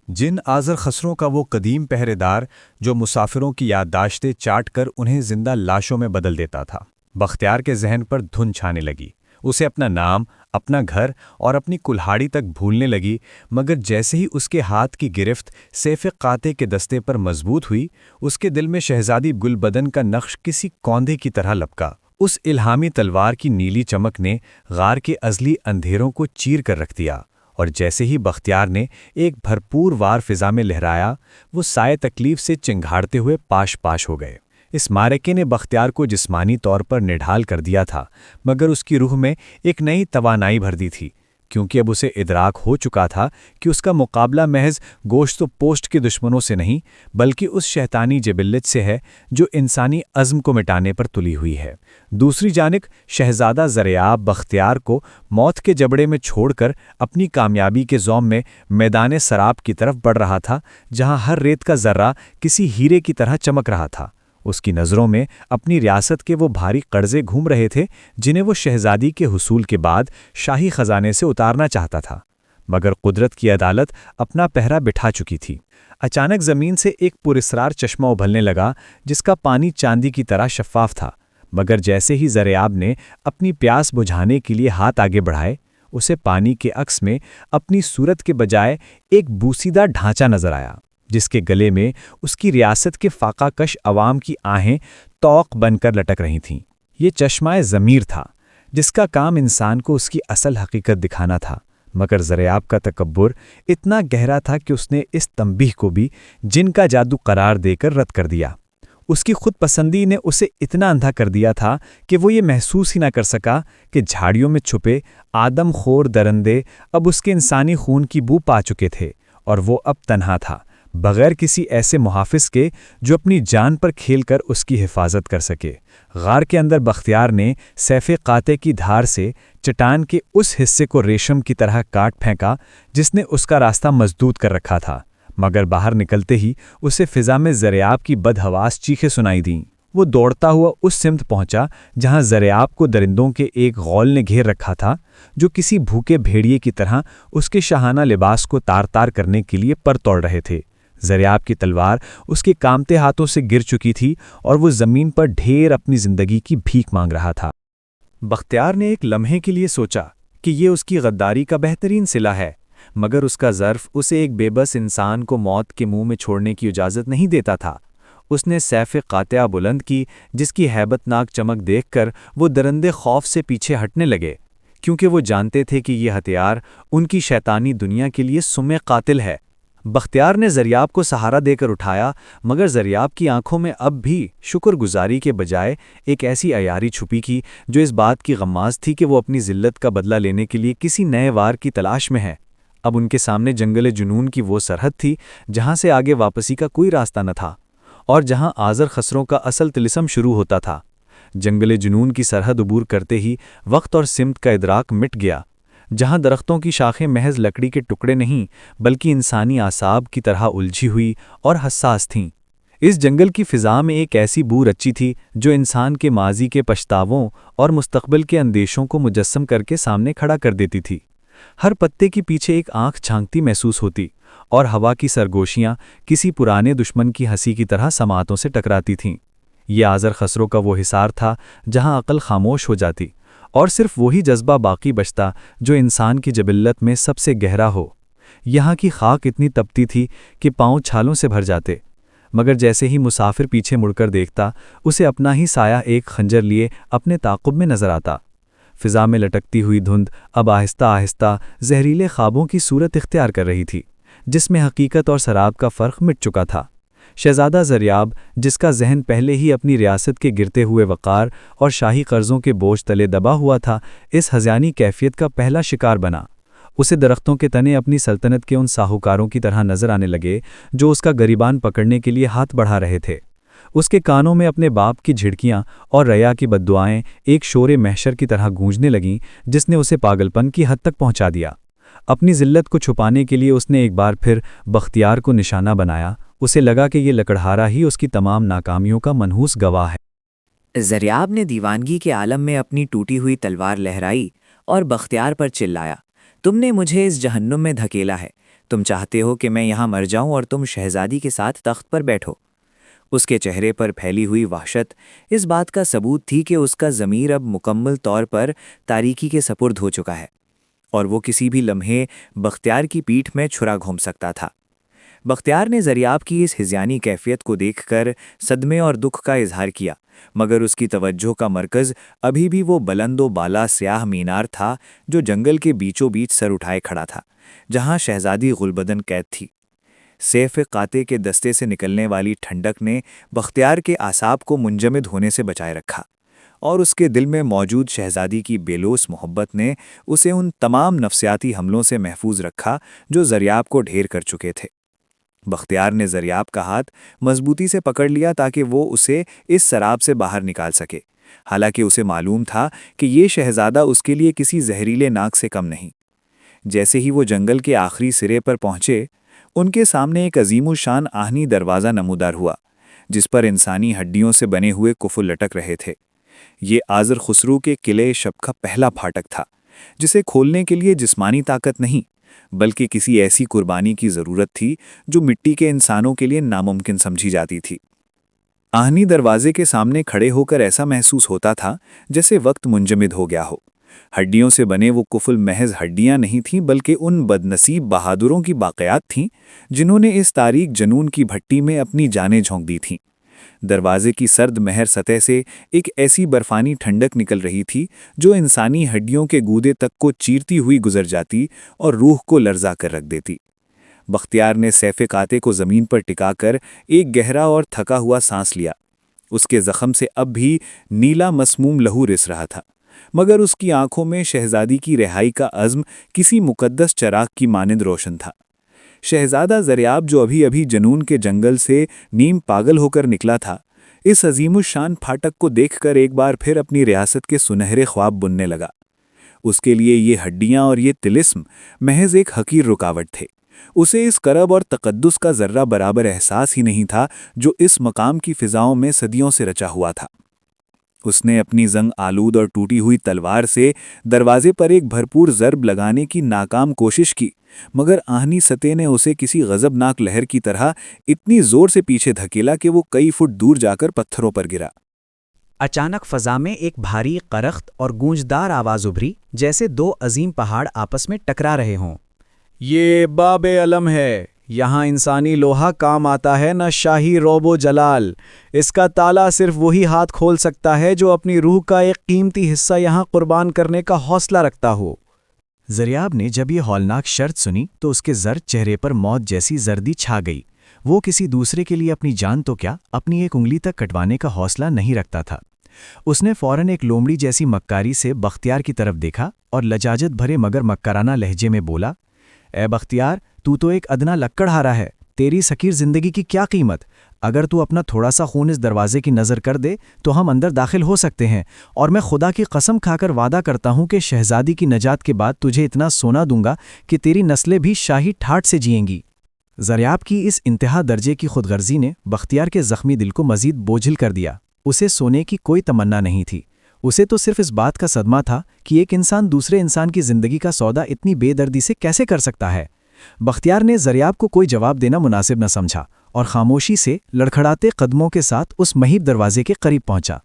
جن آزر خسروں کا وہ قدیم پہرے دار جو مسافروں کی یادداشتیں چاٹ کر انہیں زندہ لاشوں میں بدل دیتا تھا۔ بختیار کے ذہن پر دھن چھانے لگی، اسے اپنا نام، اپنا گھر اور اپنی کلہاڑی تک بھولنے لگی، مگر جیسے ہی اس کے ہاتھ کی گرفت سیف قاطع کے دستے پر مضبوط ہوئی، اس کے دل میں شہزادی گل بدن کا نقش کسی کوندے کی طرح لپکا۔ اس الہامی تلوار کی نیلی چمک نے غار کے ازلی اندھیروں کو چیر کر رکھ دیا، اور جیسے ہی بختیار نے ایک بھرپور وار فضا میں لہرایا، وہ سائے تکلیف سے چنگھاڑتے ہوئے پاش پاش ہو گئے۔ اس معرکے نے بختیار کو جسمانی طور پر نڈھال کر دیا تھا، مگر اس کی روح میں ایک نئی توانائی بھر دی تھی، کیونکہ اب اسے ادراک ہو چکا تھا کہ اس کا مقابلہ محض گوشت و پوشت کے دشمنوں سے نہیں بلکہ اس شیطانی جبلت سے ہے جو انسانی عزم کو مٹانے پر تلی ہوئی ہے۔ دوسری جانب شہزادہ زریاب بختیار کو موت کے جبڑے میں چھوڑ کر اپنی کامیابی کے زوم میں میدان سراب کی طرف بڑھ رہا تھا، جہاں ہر ریت کا ذرہ کسی ہیرے کی طرح چمک رہا تھا۔ اس کی نظروں میں اپنی ریاست کے وہ بھاری قرضے گھوم رہے تھے جنہیں وہ شہزادی کے حصول کے بعد شاہی خزانے سے اتارنا چاہتا تھا، مگر قدرت کی عدالت اپنا پہرا بٹھا چکی تھی۔ اچانک زمین سے ایک پراسرار چشمہ ابھلنے لگا جس کا پانی چاندی کی طرح شفاف تھا، مگر جیسے ہی زریاب نے اپنی پیاس بجھانے کے لیے ہاتھ آگے بڑھائے، اسے پانی کے عکس میں اپنی صورت کے بجائے ایک بوسیدہ ڈھانچہ نظر آیا، جس کے گلے میں اس کی ریاست کے فاقہ کش عوام کی آہیں توق بن کر لٹک رہی تھیں۔ یہ چشمہ ضمیر تھا، جس کا کام انسان کو اس کی اصل حقیقت دکھانا تھا، مگر زریاب کا تکبر اتنا گہرا تھا کہ اس نے اس تنبیہ کو بھی جن کا جادو قرار دے کر رد کر دیا۔ اس کی خود پسندی نے اسے اتنا اندھا کر دیا تھا کہ وہ یہ محسوس ہی نہ کر سکا کہ جھاڑیوں میں چھپے آدم خور درندے اب اس کے انسانی خون کی بو پا چکے تھے، اور وہ اب تنہا تھا، بغیر کسی ایسے محافظ کے جو اپنی جان پر کھیل کر اس کی حفاظت کر سکے۔ غار کے اندر بختیار نے سیف قاطع کی دھار سے چٹان کے اس حصے کو ریشم کی طرح کاٹ پھینکا جس نے اس کا راستہ مسدود کر رکھا تھا، مگر باہر نکلتے ہی اسے فضا میں زریاب کی بدحواس چیخیں سنائی دیں۔ وہ دوڑتا ہوا اس سمت پہنچا جہاں زریاب کو درندوں کے ایک غول نے گھیر رکھا تھا جو کسی بھوکے بھیڑیے کی طرح اس کے شاہانہ لباس کو تار تار کرنے کے لیے پر توڑ رہے تھے۔ زریاب کی تلوار اس کے کامتے ہاتھوں سے گر چکی تھی اور وہ زمین پر ڈھیر اپنی زندگی کی بھیک مانگ رہا تھا۔ بختیار نے ایک لمحے کے لیے سوچا کہ یہ اس کی غداری کا بہترین صلہ ہے، مگر اس کا ظرف اسے ایک بے بس انسان کو موت کے منہ میں چھوڑنے کی اجازت نہیں دیتا تھا۔ اس نے سیف قاطعہ بلند کی، جس کی ہیبت ناک چمک دیکھ کر وہ درندے خوف سے پیچھے ہٹنے لگے، کیونکہ وہ جانتے تھے کہ یہ ہتھیار ان کی شیطانی دنیا کے لیے سم قاتل ہے۔ بختیار نے زریاب کو سہارا دے کر اٹھایا، مگر زریاب کی آنکھوں میں اب بھی شکر گزاری کے بجائے ایک ایسی عیاری چھپی کی جو اس بات کی غماز تھی کہ وہ اپنی ذلت کا بدلہ لینے کے لیے کسی نئے وار کی تلاش میں ہے۔ اب ان کے سامنے جنگل جنون کی وہ سرحد تھی جہاں سے آگے واپسی کا کوئی راستہ نہ تھا، اور جہاں آذر خسروں کا اصل طلسم شروع ہوتا تھا۔ جنگل جنون کی سرحد عبور کرتے ہی وقت اور سمت کا ادراک مٹ گیا، جہاں درختوں کی شاخیں محض لکڑی کے ٹکڑے نہیں بلکہ انسانی اعصاب کی طرح الجھی ہوئی اور حساس تھیں۔ اس جنگل کی فضا میں ایک ایسی بو رچی تھی جو انسان کے ماضی کے پچھتاووں اور مستقبل کے اندیشوں کو مجسم کر کے سامنے کھڑا کر دیتی تھی۔ ہر پتے کے پیچھے ایک آنکھ چھانکتی محسوس ہوتی، اور ہوا کی سرگوشیاں کسی پرانے دشمن کی ہنسی کی طرح سماعتوں سے ٹکراتی تھیں۔ یہ آذر خسروں کا وہ حصار تھا جہاں عقل خاموش ہو جاتی اور صرف وہی جذبہ باقی بچتا جو انسان کی جبلت میں سب سے گہرا ہو۔ یہاں کی خاک اتنی تپتی تھی کہ پاؤں چھالوں سے بھر جاتے، مگر جیسے ہی مسافر پیچھے مڑ کر دیکھتا، اسے اپنا ہی سایہ ایک خنجر لیے اپنے تعاقب میں نظر آتا۔ فضا میں لٹکتی ہوئی دھند اب آہستہ آہستہ زہریلے خوابوں کی صورت اختیار کر رہی تھی، جس میں حقیقت اور سراب کا فرق مٹ چکا تھا۔ شہزادہ زریاب، جس کا ذہن پہلے ہی اپنی ریاست کے گرتے ہوئے وقار اور شاہی قرضوں کے بوجھ تلے دبا ہوا تھا، اس ہذیانی کیفیت کا پہلا شکار بنا۔ اسے درختوں کے تنے اپنی سلطنت کے ان ساہوکاروں کی طرح نظر آنے لگے جو اس کا گریبان پکڑنے کے لیے ہاتھ بڑھا رہے تھے۔ اس کے کانوں میں اپنے باپ کی جھڑکیاں اور ریا کی بددعائیں ایک شور محشر کی طرح گونجنے لگیں، جس نے اسے پاگلپن کی حد تک پہنچا دیا۔ اپنی ذلت کو چھپانے کے لیے اس نے ایک بار پھر بختیار کو نشانہ بنایا۔ اسے لگا کہ یہ لکڑہارا ہی اس کی تمام ناکامیوں کا منحوس گواہ ہے۔ زریاب نے دیوانگی کے عالم میں اپنی ٹوٹی ہوئی تلوار لہرائی اور بختیار پر چلایا، تم نے مجھے اس جہنم میں دھکیلا ہے، تم چاہتے ہو کہ میں یہاں مر جاؤں اور تم شہزادی کے ساتھ تخت پر بیٹھو۔ اس کے چہرے پر پھیلی ہوئی وحشت اس بات کا ثبوت تھی کہ اس کا ضمیر اب مکمل طور پر تاریکی کے سپرد ہو چکا ہے، اور وہ کسی بھی لمحے بختیار کی پیٹھ میں چھرا گھوم سکتا تھا۔ بختیار نے زریاب کی اس ہذیانی کیفیت کو دیکھ کر صدمے اور دکھ کا اظہار کیا، مگر اس کی توجہ کا مرکز ابھی بھی وہ بلند و بالا سیاہ مینار تھا جو جنگل کے بیچوں بیچ سر اٹھائے کھڑا تھا، جہاں شہزادی غلبدن قید تھی۔ سیف قاطع کے دستے سے نکلنے والی ٹھنڈک نے بختیار کے اعصاب کو منجمد ہونے سے بچائے رکھا، اور اس کے دل میں موجود شہزادی کی بےلوث محبت نے اسے ان تمام نفسیاتی حملوں سے محفوظ رکھا جو زریاب کو ڈھیر کر چکے تھے۔ بختیار نے زریاب کا ہاتھ مضبوطی سے پکڑ لیا تاکہ وہ اسے اس سراب سے باہر نکال سکے، حالانکہ اسے معلوم تھا کہ یہ شہزادہ اس کے لیے کسی زہریلے ناگ سے کم نہیں۔ جیسے ہی وہ جنگل کے آخری سرے پر پہنچے، ان کے سامنے ایک عظیم الشان آہنی دروازہ نمودار ہوا، جس پر انسانی ہڈیوں سے بنے ہوئے کفل لٹک رہے تھے۔ یہ آذر خسرو کے قلعے شب کا پہلا پھاٹک تھا، جسے کھولنے کے لیے جسمانی طاقت نہیں بلکہ کسی ایسی قربانی کی ضرورت تھی جو مٹی کے انسانوں کے لیے ناممکن سمجھی جاتی تھی۔ آہنی دروازے کے سامنے کھڑے ہو کر ایسا محسوس ہوتا تھا جیسے وقت منجمد ہو گیا ہو۔ ہڈیوں سے بنے وہ کفل محض ہڈیاں نہیں تھیں بلکہ ان بدنصیب بہادروں کی باقیات تھیں جنہوں نے اس تاریک جنون کی بھٹی میں اپنی جانیں جھونک دی تھیں۔ دروازے کی سرد مہر سطح سے ایک ایسی برفانی ٹھنڈک نکل رہی تھی جو انسانی ہڈیوں کے گودے تک کو چیرتی ہوئی گزر جاتی اور روح کو لرزا کر رکھ دیتی۔ بختیار نے سیف قاطع کو زمین پر ٹکا کر ایک گہرا اور تھکا ہوا سانس لیا۔ اس کے زخم سے اب بھی نیلا مسموم لہو رس رہا تھا، مگر اس کی آنکھوں میں شہزادی کی رہائی کا عزم کسی مقدس چراغ کی مانند روشن تھا۔ شہزادہ زریاب جو ابھی ابھی جنون کے جنگل سے نیم پاگل ہو کر نکلا تھا، اس عظیم الشان پھاٹک کو دیکھ کر ایک بار پھر اپنی ریاست کے سنہرے خواب بننے لگا۔ اس کے لیے یہ ہڈیاں اور یہ طلسم محض ایک حقیر رکاوٹ تھے۔ اسے اس کرب اور تقدس کا ذرہ برابر احساس ہی نہیں تھا جو اس مقام کی فضاؤں میں صدیوں سے رچا ہوا تھا۔ اس نے اپنی زنگ آلود اور ٹوٹی ہوئی تلوار سے دروازے پر ایک بھرپور ضرب لگانے کی ناکام کوشش کی، مگر آہنی سطح نے اسے کسی غضبناک لہر کی طرح اتنی زور سے پیچھے دھکیلا کہ وہ کئی فٹ دور جا کر پتھروں پر گرا۔ اچانک فضا میں ایک بھاری قرخت اور گونجدار آواز ابھری، جیسے دو عظیم پہاڑ آپس میں ٹکرا رہے ہوں۔ یہ باب علم ہے، یہاں انسانی لوہا کام آتا ہے، نہ شاہی روب و جلال۔ اس کا تالا صرف وہی ہاتھ کھول سکتا ہے جو اپنی روح کا ایک قیمتی حصہ یہاں قربان کرنے کا حوصلہ رکھتا ہو۔ زریاب نے جب یہ ہولناک شرط سنی تو اس کے زرد چہرے پر موت جیسی زردی چھا گئی۔ وہ کسی دوسرے کے لیے اپنی جان تو کیا، اپنی ایک انگلی تک کٹوانے کا حوصلہ نہیں رکھتا تھا۔ اس نے فوراً ایک لومڑی جیسی مکاری سے بختیار کی طرف دیکھا اور لجاجت بھرے مگر مکرانہ لہجے میں بولا، اے بختیار، تو ایک ادنا لکڑہارا ہے، تیری سکیر زندگی کی کیا قیمت؟ اگر تو اپنا تھوڑا سا خون اس دروازے کی نظر کر دے تو ہم اندر داخل ہو سکتے ہیں، اور میں خدا کی قسم کھا کر وعدہ کرتا ہوں کہ شہزادی کی نجات کے بعد تجھے اتنا سونا دوں گا کہ تیری نسلیں بھی شاہی ٹھاٹ سے جئیں گی۔ زریاب کی اس انتہا درجے کی خود غرضی نے بختیار کے زخمی دل کو مزید بوجھل کر دیا۔ اسے سونے کی کوئی تمنا نہیں تھی، اسے تو صرف اس بات کا صدمہ تھا کہ ایک انسان دوسرے انسان کی زندگی کا سودا اتنی بے دردی سے کیسے کر سکتا ہے۔ بختیار نے زریاب کو کوئی جواب دینا مناسب نہ سمجھا اور خاموشی سے لڑکھڑاتے قدموں کے ساتھ اس مہیب دروازے کے قریب پہنچا۔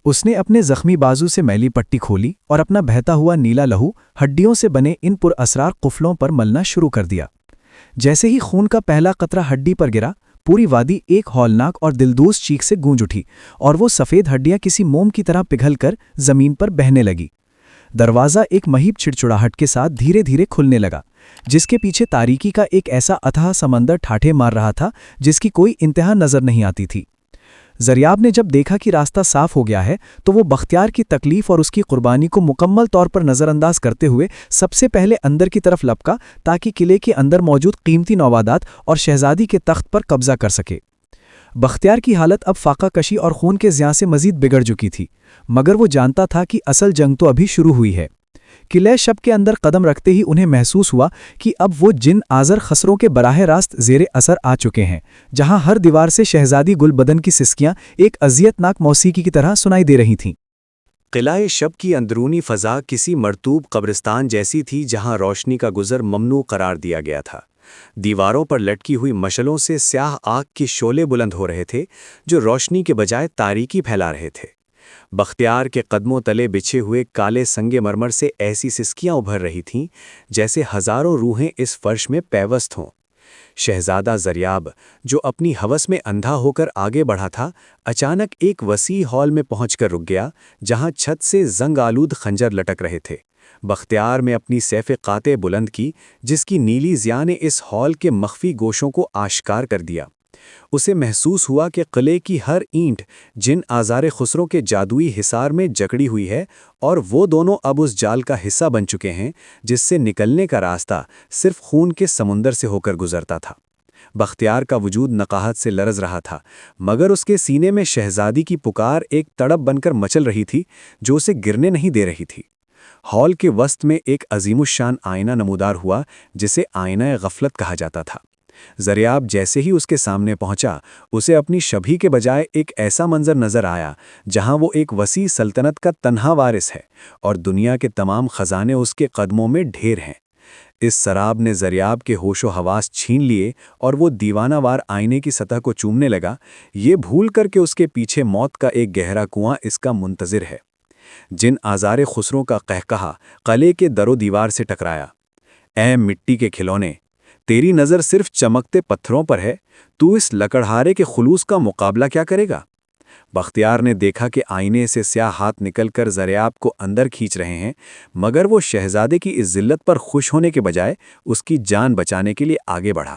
اس نے اپنے زخمی بازو سے میلی پٹی کھولی اور اپنا بہتا ہوا نیلا لہو ہڈیوں سے بنے ان پر اسرار قفلوں پر ملنا شروع کر دیا۔ جیسے ہی خون کا پہلا قطرہ ہڈی پر گرا، پوری وادی ایک ہولناک اور دلدوز چیخ سے گونج اٹھی اور وہ سفید ہڈیاں کسی موم کی طرح پگھل کر زمین پر بہنے لگی۔ دروازہ ایک مہیب چھڑچڑاہٹ کے ساتھ دھیرے دھیرے کھلنے لگا، جس کے پیچھے تاریکی کا ایک ایسا اتھاہ سمندر ٹھاٹھے مار رہا تھا جس کی کوئی انتہا نظر نہیں آتی تھی۔ زریاب نے جب دیکھا کہ راستہ صاف ہو گیا ہے تو وہ بختیار کی تکلیف اور اس کی قربانی کو مکمل طور پر نظر انداز کرتے ہوئے سب سے پہلے اندر کی طرف لپکا تاکہ قلعے کے اندر موجود قیمتی نوادات اور شہزادی کے تخت پر قبضہ کر سکے۔ بختیار کی حالت اب فاقہ کشی اور خون کے زیاں سے مزید بگڑ چکی تھی، مگر وہ جانتا تھا کہ اصل جنگ تو ابھی شروع ہوئی ہے۔ قلعہ شب کے اندر قدم رکھتے ہی انہیں محسوس ہوا کہ اب وہ جن آزر خسروں کے براہ راست زیر اثر آ چکے ہیں، جہاں ہر دیوار سے شہزادی گل بدن کی سسکیاں ایک اذیت ناک موسیقی کی طرح سنائی دے رہی تھیں۔ قلعہ شب کی اندرونی فضا کسی مرطوب قبرستان جیسی تھی جہاں روشنی کا گزر ممنوع قرار دیا گیا تھا۔ دیواروں پر لٹکی ہوئی مشلوں سے سیاہ آگ کے شعلے بلند ہو رہے تھے جو روشنی کے بجائے تاریکی پھیلا رہے تھے۔ بختیار کے قدموں تلے بچھے ہوئے کالے سنگ مرمر سے ایسی سسکیاں ابھر رہی تھیں جیسے ہزاروں روحیں اس فرش میں پیوست ہوں۔ شہزادہ زریاب، جو اپنی ہوس میں اندھا ہو کر آگے بڑھا تھا، اچانک ایک وسیع ہال میں پہنچ کر رک گیا جہاں چھت سے زنگ آلود خنجر لٹک رہے تھے۔ بختیار میں اپنی سیف قاطع بلند کی جس کی نیلی ضیاء نے اس ہال کے مخفی گوشوں کو آشکار کر دیا۔ اسے محسوس ہوا کہ قلعے کی ہر اینٹ جن آزار خسرو کے جادوئی حصار میں جکڑی ہوئی ہے، اور وہ دونوں اب اس جال کا حصہ بن چکے ہیں جس سے نکلنے کا راستہ صرف خون کے سمندر سے ہو کر گزرتا تھا۔ بختیار کا وجود نقاہت سے لرز رہا تھا، مگر اس کے سینے میں شہزادی کی پکار ایک تڑپ بن کر مچل رہی تھی جو اسے گرنے نہیں دے رہی تھی۔ ہال کے وسط میں ایک عظیم الشان آئینہ نمودار ہوا جسے آئینہ غفلت کہا جاتا تھا۔ زریاب جیسے ہی اس کے سامنے پہنچا، اسے اپنی شبھی کے بجائے ایک ایسا منظر نظر آیا جہاں وہ ایک وسیع سلطنت کا تنہا وارث ہے اور دنیا کے تمام خزانے اس کے قدموں میں ڈھیر ہیں۔ اس سراب نے زریاب کے ہوش و حواس چھین لیے اور وہ دیوانہ وار آئینے کی سطح کو چومنے لگا، یہ بھول کر کہ اس کے پیچھے موت کا ایک گہرا کنواں اس کا منتظر ہے۔ جن آزار خسروں کا قہقہا قلعے کے در و دیوار سے ٹکرایا۔ اے مٹی کے کھلونے، تیری نظر صرف چمکتے پتھروں پر ہے، تو اس لکڑہارے کے خلوص کا مقابلہ کیا کرے گا؟ بختیار نے دیکھا کہ آئینے سے سیاہ ہاتھ نکل کر زریاب کو اندر کھینچ رہے ہیں، مگر وہ شہزادے کی اس ذلت پر خوش ہونے کے بجائے اس کی جان بچانے کے لیے آگے بڑھا۔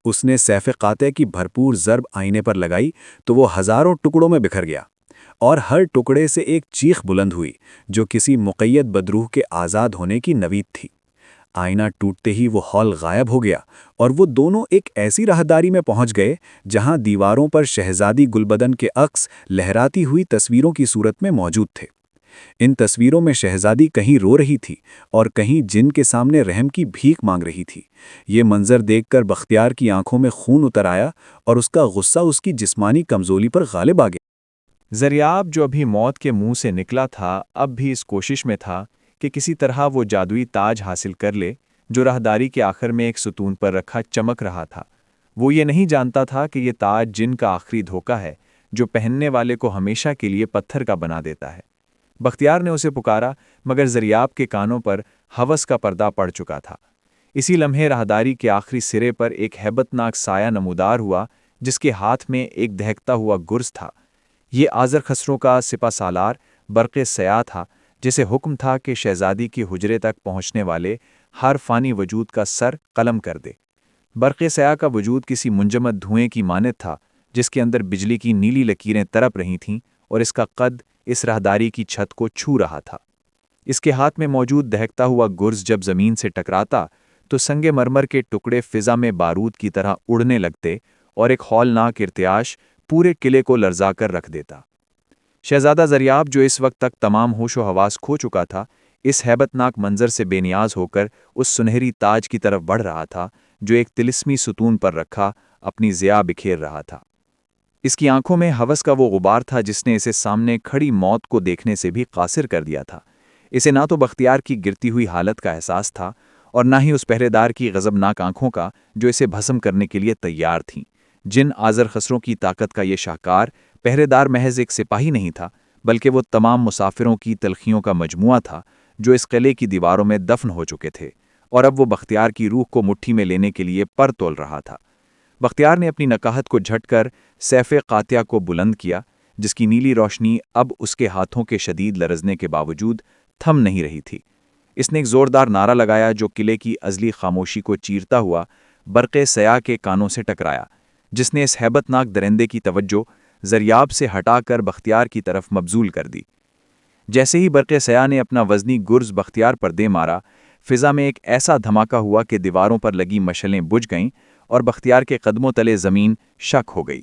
اس نے سیف قاطع کی بھرپور ضرب آئینے پر لگائی تو وہ ہزاروں ٹکڑوں میں بکھر گیا، اور ہر ٹکڑے سے ایک چیخ بلند ہوئی جو کسی مقید بدروح کے آزاد ہونے کی نوید تھی۔ آئینہ ٹوٹتے ہی وہ ہال غائب ہو گیا اور وہ دونوں ایک ایسی راہداری میں پہنچ گئے جہاں دیواروں پر شہزادی گلبدن کے عکس لہراتی ہوئی تصویروں کی صورت میں موجود تھے۔ ان تصویروں میں شہزادی کہیں رو رہی تھی اور کہیں جن کے سامنے رحم کی بھیک مانگ رہی تھی۔ یہ منظر دیکھ کر بختیار کی آنکھوں میں خون اتر آیا اور اس کا غصہ اس کی جسمانی کمزوری پر غالب آ گیا۔ زریاب جو ابھی موت کے منہ سے نکلا تھا، اب بھی اس کوشش میں تھا کہ کسی طرح وہ جادوئی تاج حاصل کر لے جو راہداری کے آخر میں ایک ستون پر رکھا چمک رہا تھا۔ وہ یہ نہیں جانتا تھا کہ یہ تاج جن کا آخری دھوکہ ہے جو پہننے والے کو ہمیشہ کے لیے پتھر کا بنا دیتا ہے۔ بختیار نے اسے پکارا، مگر زریاب کے کانوں پر ہوس کا پردہ پڑ چکا تھا۔ اسی لمحے راہداری کے آخری سرے پر ایک ہیبتناک سایہ نمودار ہوا جس کے ہاتھ میں ایک دہکتا ہوا گرز تھا۔ یہ آذر خسرو کا سپہ سالار برق سیاہ تھا، جسے حکم تھا کہ شہزادی کے حجرے تک پہنچنے والے ہر فانی وجود کا سر قلم کر دے۔ برق سیاہ کا وجود کسی منجمد دھوئیں کی مانند تھا جس کے اندر بجلی کی نیلی لکیریں تڑپ رہی تھیں، اور اس کا قد اس راہداری کی چھت کو چھو رہا تھا۔ اس کے ہاتھ میں موجود دہکتا ہوا گرز جب زمین سے ٹکراتا تو سنگ مرمر کے ٹکڑے فضا میں بارود کی طرح اڑنے لگتے اور ایک ہولناک ارتعاش پورے قلعے کو لرزا کر رکھ دیتا۔ شہزادہ زریاب، جو اس وقت تک تمام ہوش و حواس کھو چکا تھا، اس ہیبتناک منظر سے بے نیاز ہو کر اس سنہری تاج کی طرف بڑھ رہا تھا جو ایک طلسمی ستون پر رکھا اپنی ضیاء بکھیر رہا تھا۔ اس کی آنکھوں میں ہوس کا وہ غبار تھا جس نے اسے سامنے کھڑی موت کو دیکھنے سے بھی قاصر کر دیا تھا۔ اسے نہ تو بختیار کی گرتی ہوئی حالت کا احساس تھا اور نہ ہی اس پہرے دار کی غضبناک آنکھوں کا جو اسے بھسم کرنے کے لیے تیار تھیں۔ جن آذر خسروں کی طاقت کا یہ شاہکار پہرے دار محض ایک سپاہی نہیں تھا، بلکہ وہ تمام مسافروں کی تلخیوں کا مجموعہ تھا جو اس قلعے کی دیواروں میں دفن ہو چکے تھے، اور اب وہ بختیار کی روح کو مٹھی میں لینے کے لیے پر تول رہا تھا۔ بختیار نے اپنی نقاہت کو جھٹ کر سیف قاطع کو بلند کیا، جس کی نیلی روشنی اب اس کے ہاتھوں کے شدید لرزنے کے باوجود تھم نہیں رہی تھی۔ اس نے ایک زوردار نعرہ لگایا جو قلعے کی ازلی خاموشی کو چیرتا ہوا برق سیاہ کے کانوں سے ٹکرایا، جس نے اس ہیبتناک درندے کی توجہ زریاب سے ہٹا کر بختیار کی طرف مبذول کر دی۔ جیسے ہی برق سیاہ نے اپنا وزنی گرز بختیار پر دے مارا، فضا میں ایک ایسا دھماکہ ہوا کہ دیواروں پر لگی مشعلیں بجھ گئیں اور بختیار کے قدموں تلے زمین شک ہو گئی۔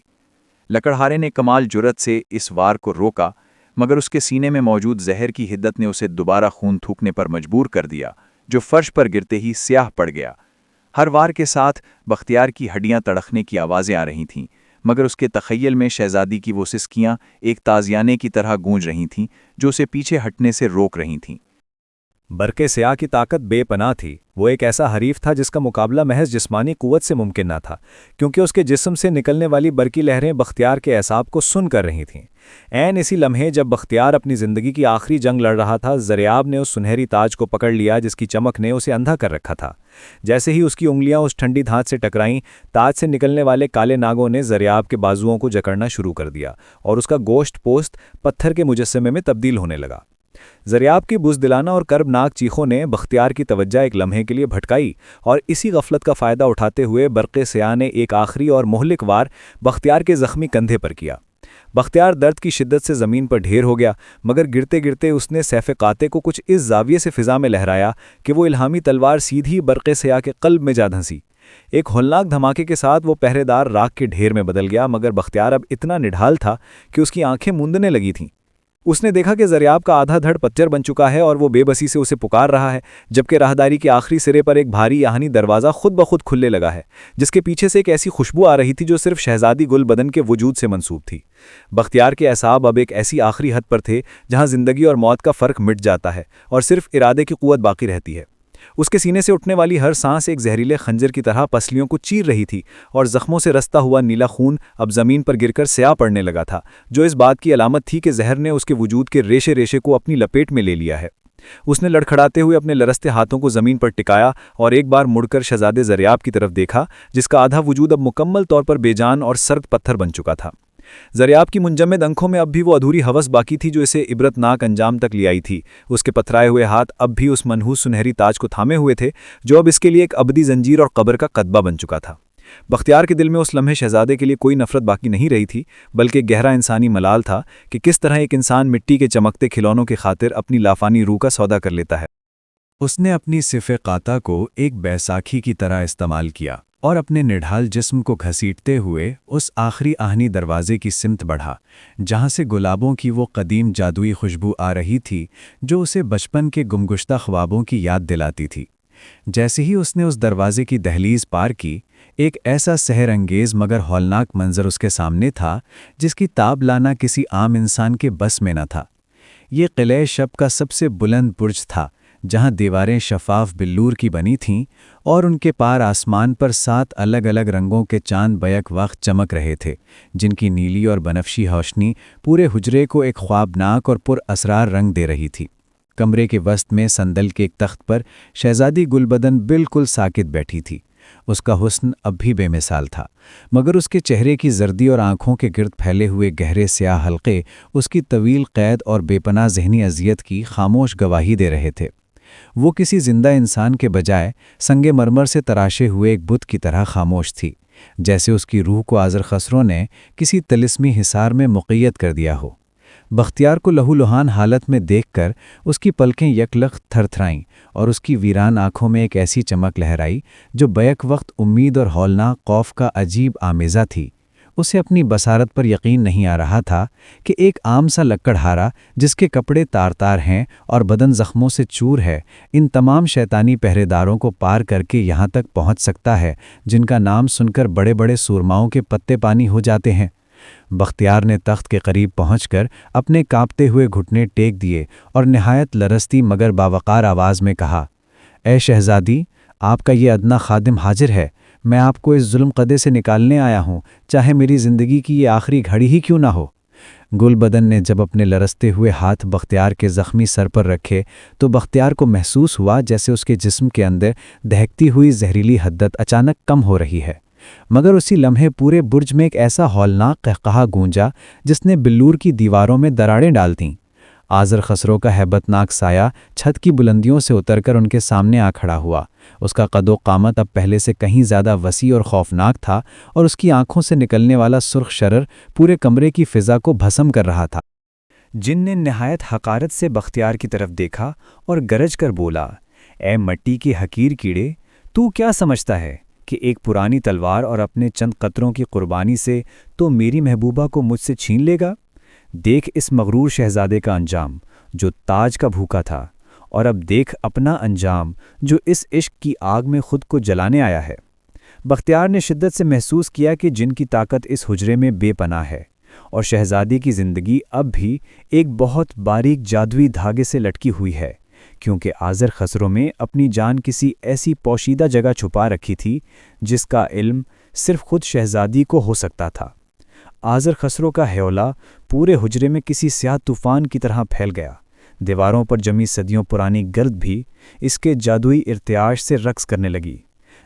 لکڑہارے نے کمال جرأت سے اس وار کو روکا، مگر اس کے سینے میں موجود زہر کی حدت نے اسے دوبارہ خون تھوکنے پر مجبور کر دیا، جو فرش پر گرتے ہی سیاہ پڑ گیا۔ ہر وار کے ساتھ بختیار کی ہڈیاں تڑکنے کی آوازیں آ رہی تھیں، مگر اس کے تخیل میں شہزادی کی وہ سسکیاں ایک تازیانے کی طرح گونج رہی تھیں جو اسے پیچھے ہٹنے سے روک رہی تھیں۔ برق سیاہ کی طاقت بے پناہ تھی۔ وہ ایک ایسا حریف تھا جس کا مقابلہ محض جسمانی قوت سے ممکن نہ تھا، کیونکہ اس کے جسم سے نکلنے والی برقی لہریں بختیار کے اعصاب کو سن کر رہی تھیں۔ عین اسی لمحے جب بختیار اپنی زندگی کی آخری جنگ لڑ رہا تھا، زریاب نے اس سنہری تاج کو پکڑ لیا جس کی چمک نے اسے اندھا کر رکھا تھا۔ جیسے ہی اس کی انگلیاں اس ٹھنڈی دھات سے ٹکرائیں، تاج سے نکلنے والے کالے ناگوں نے زریاب کے بازوؤں کو جکڑنا شروع کر دیا اور اس کا گوشت پوست پتھر کے مجسمے میں تبدیل ہونے لگا۔ زریاب کی بزدلانہ اور کربناک چیخوں نے بختیار کی توجہ ایک لمحے کے لیے بھٹکائی، اور اسی غفلت کا فائدہ اٹھاتے ہوئے برق سیاہ نے ایک آخری اور مہلک وار بختیار کے زخمی کندھے پر کیا۔ بختیار درد کی شدت سے زمین پر ڈھیر ہو گیا، مگر گرتے گرتے اس نے سیف قاطع کو کچھ اس زاویے سے فضا میں لہرایا کہ وہ الہامی تلوار سیدھی برق سیاہ کے قلب میں جا دھنسی۔ ایک ہولناک دھماکے کے ساتھ وہ پہرے دار راکھ کے ڈھیر میں بدل گیا، مگر بختیار اب اتنا نڈھال تھا کہ اس کی آنکھیں موندنے لگی تھیں۔ اس نے دیکھا کہ زریاب کا آدھا دھڑ پتجر بن چکا ہے اور وہ بے بسی سے اسے پکار رہا ہے، جبکہ راہداری کے آخری سرے پر ایک بھاری آہنی دروازہ خود بخود کھلنے لگا ہے، جس کے پیچھے سے ایک ایسی خوشبو آ رہی تھی جو صرف شہزادی گل بدن کے وجود سے منسوب تھی۔ بختیار کے اعصاب اب ایک ایسی آخری حد پر تھے جہاں زندگی اور موت کا فرق مٹ جاتا ہے اور صرف ارادے کی قوت باقی رہتی ہے۔ اس کے سینے سے اٹھنے والی ہر سانس ایک زہریلے خنجر کی طرح پسلیوں کو چیر رہی تھی، اور زخموں سے رستا ہوا نیلا خون اب زمین پر گر کر سیاہ پڑنے لگا تھا، جو اس بات کی علامت تھی کہ زہر نے اس کے وجود کے ریشے ریشے کو اپنی لپیٹ میں لے لیا ہے۔ اس نے لڑکھڑاتے ہوئے اپنے لرزتے ہاتھوں کو زمین پر ٹکایا اور ایک بار مڑ کر شہزادے زریاب کی طرف دیکھا، جس کا آدھا وجود اب مکمل طور پر بے جان اور سرد پتھر بن چکا تھا۔ زریاب کی منجمد آنکھوں میں اب بھی وہ ادھوری ہوس باقی تھی جو اسے عبرتناک انجام تک لے آئی تھی۔ اس کے پتھرائے ہوئے ہاتھ اب بھی اس منحوس سنہری تاج کو تھامے ہوئے تھے جو اب اس کے لیے ایک ابدی زنجیر اور قبر کا کتبہ بن چکا تھا۔ بختیار کے دل میں اس لمحے شہزادے کے لیے کوئی نفرت باقی نہیں رہی تھی، بلکہ گہرا انسانی ملال تھا کہ کس طرح ایک انسان مٹی کے چمکتے کھلونوں کی خاطر اپنی لافانی روح کا سودا کر لیتا ہے۔ اس نے اپنی صف قاطع کو ایک بیساکھی کی طرح استعمال کیا اور اپنے نڈھال جسم کو گھسیٹتے ہوئے اس آخری آہنی دروازے کی سمت بڑھا، جہاں سے گلابوں کی وہ قدیم جادوئی خوشبو آ رہی تھی جو اسے بچپن کے گمگشتہ خوابوں کی یاد دلاتی تھی۔ جیسے ہی اس نے اس دروازے کی دہلیز پار کی، ایک ایسا سحر انگیز مگر ہولناک منظر اس کے سامنے تھا جس کی تاب لانا کسی عام انسان کے بس میں نہ تھا۔ یہ قلعہ شب کا سب سے بلند برج تھا، جہاں دیواریں شفاف بلور کی بنی تھیں اور ان کے پار آسمان پر 7 الگ الگ رنگوں کے چاند بیک وقت چمک رہے تھے، جن کی نیلی اور بنفشی روشنی پورے حجرے کو ایک خوابناک اور پر اسرار رنگ دے رہی تھی۔ کمرے کے وسط میں صندل کے ایک تخت پر شہزادی گلبدن بالکل ساکت بیٹھی تھی۔ اس کا حسن اب بھی بے مثال تھا، مگر اس کے چہرے کی زردی اور آنکھوں کے گرد پھیلے ہوئے گہرے سیاہ حلقے اس کی طویل قید اور بے پناہ ذہنی اذیت کی خاموش گواہی دے رہے تھے۔ وہ کسی زندہ انسان کے بجائے سنگ مرمر سے تراشے ہوئے ایک بت کی طرح خاموش تھی، جیسے اس کی روح کو آذر خسرو نے کسی طلسمی حصار میں مقید کر دیا ہو۔ بختیار کو لہولہان حالت میں دیکھ کر اس کی پلکیں یکلخت تھر تھرائیں اور اس کی ویران آنکھوں میں ایک ایسی چمک لہرائی جو بیک وقت امید اور ہولناک خوف کا عجیب آمیزہ تھی۔ اسے اپنی بصارت پر یقین نہیں آ رہا تھا کہ ایک عام سا لکڑہارا جس کے کپڑے تار تار ہیں اور بدن زخموں سے چور ہے، ان تمام شیطانی پہرے داروں کو پار کر کے یہاں تک پہنچ سکتا ہے جن کا نام سن کر بڑے بڑے سورماؤں کے پتے پانی ہو جاتے ہیں۔ بختیار نے تخت کے قریب پہنچ کر اپنے کانپتے ہوئے گھٹنے ٹیک دیے اور نہایت لرزتی مگر باوقار آواز میں کہا، اے شہزادی، آپ کا یہ ادنا خادم حاضر ہے۔ میں آپ کو اس ظلم قدے سے نکالنے آیا ہوں، چاہے میری زندگی کی یہ آخری گھڑی ہی کیوں نہ ہو۔ گل بدن نے جب اپنے لرزتے ہوئے ہاتھ بختیار کے زخمی سر پر رکھے تو بختیار کو محسوس ہوا جیسے اس کے جسم کے اندر دہکتی ہوئی زہریلی حدت اچانک کم ہو رہی ہے، مگر اسی لمحے پورے برج میں ایک ایسا ہولناک قہقہا گونجا جس نے بلور کی دیواروں میں دراڑیں ڈال دیں۔ آذر خسرو کا ہیبتناک سایہ چھت کی بلندیوں سے اتر کر ان کے سامنے آ کھڑا ہوا۔ اس کا قد و قامت اب پہلے سے کہیں زیادہ وسیع اور خوفناک تھا اور اس کی آنکھوں سے نکلنے والا سرخ شرر پورے کمرے کی فضا کو بھسم کر رہا تھا۔ جن نے نہایت حقارت سے بختیار کی طرف دیکھا اور گرج کر بولا، اے مٹی کے حقیر کیڑے، تو کیا سمجھتا ہے کہ ایک پرانی تلوار اور اپنے چند قطروں کی قربانی سے تو میری محبوبہ کو مجھ سے چھین لے گا؟ دیکھ اس مغرور شہزادے کا انجام جو تاج کا بھوکا تھا، اور اب دیکھ اپنا انجام جو اس عشق کی آگ میں خود کو جلانے آیا ہے۔ بختیار نے شدت سے محسوس کیا کہ جن کی طاقت اس حجرے میں بے پناہ ہے، اور شہزادی کی زندگی اب بھی ایک بہت باریک جادوئی دھاگے سے لٹکی ہوئی ہے، کیونکہ آذر خسرو میں اپنی جان کسی ایسی پوشیدہ جگہ چھپا رکھی تھی جس کا علم صرف خود شہزادی کو ہو سکتا تھا۔ آذر خسرو کا ہیولہ پورے حجرے میں کسی سیاہ طوفان کی طرح پھیل گیا۔ دیواروں پر جمی صدیوں پرانی گرد بھی اس کے جادوئی ارتعاش سے رقص کرنے لگی۔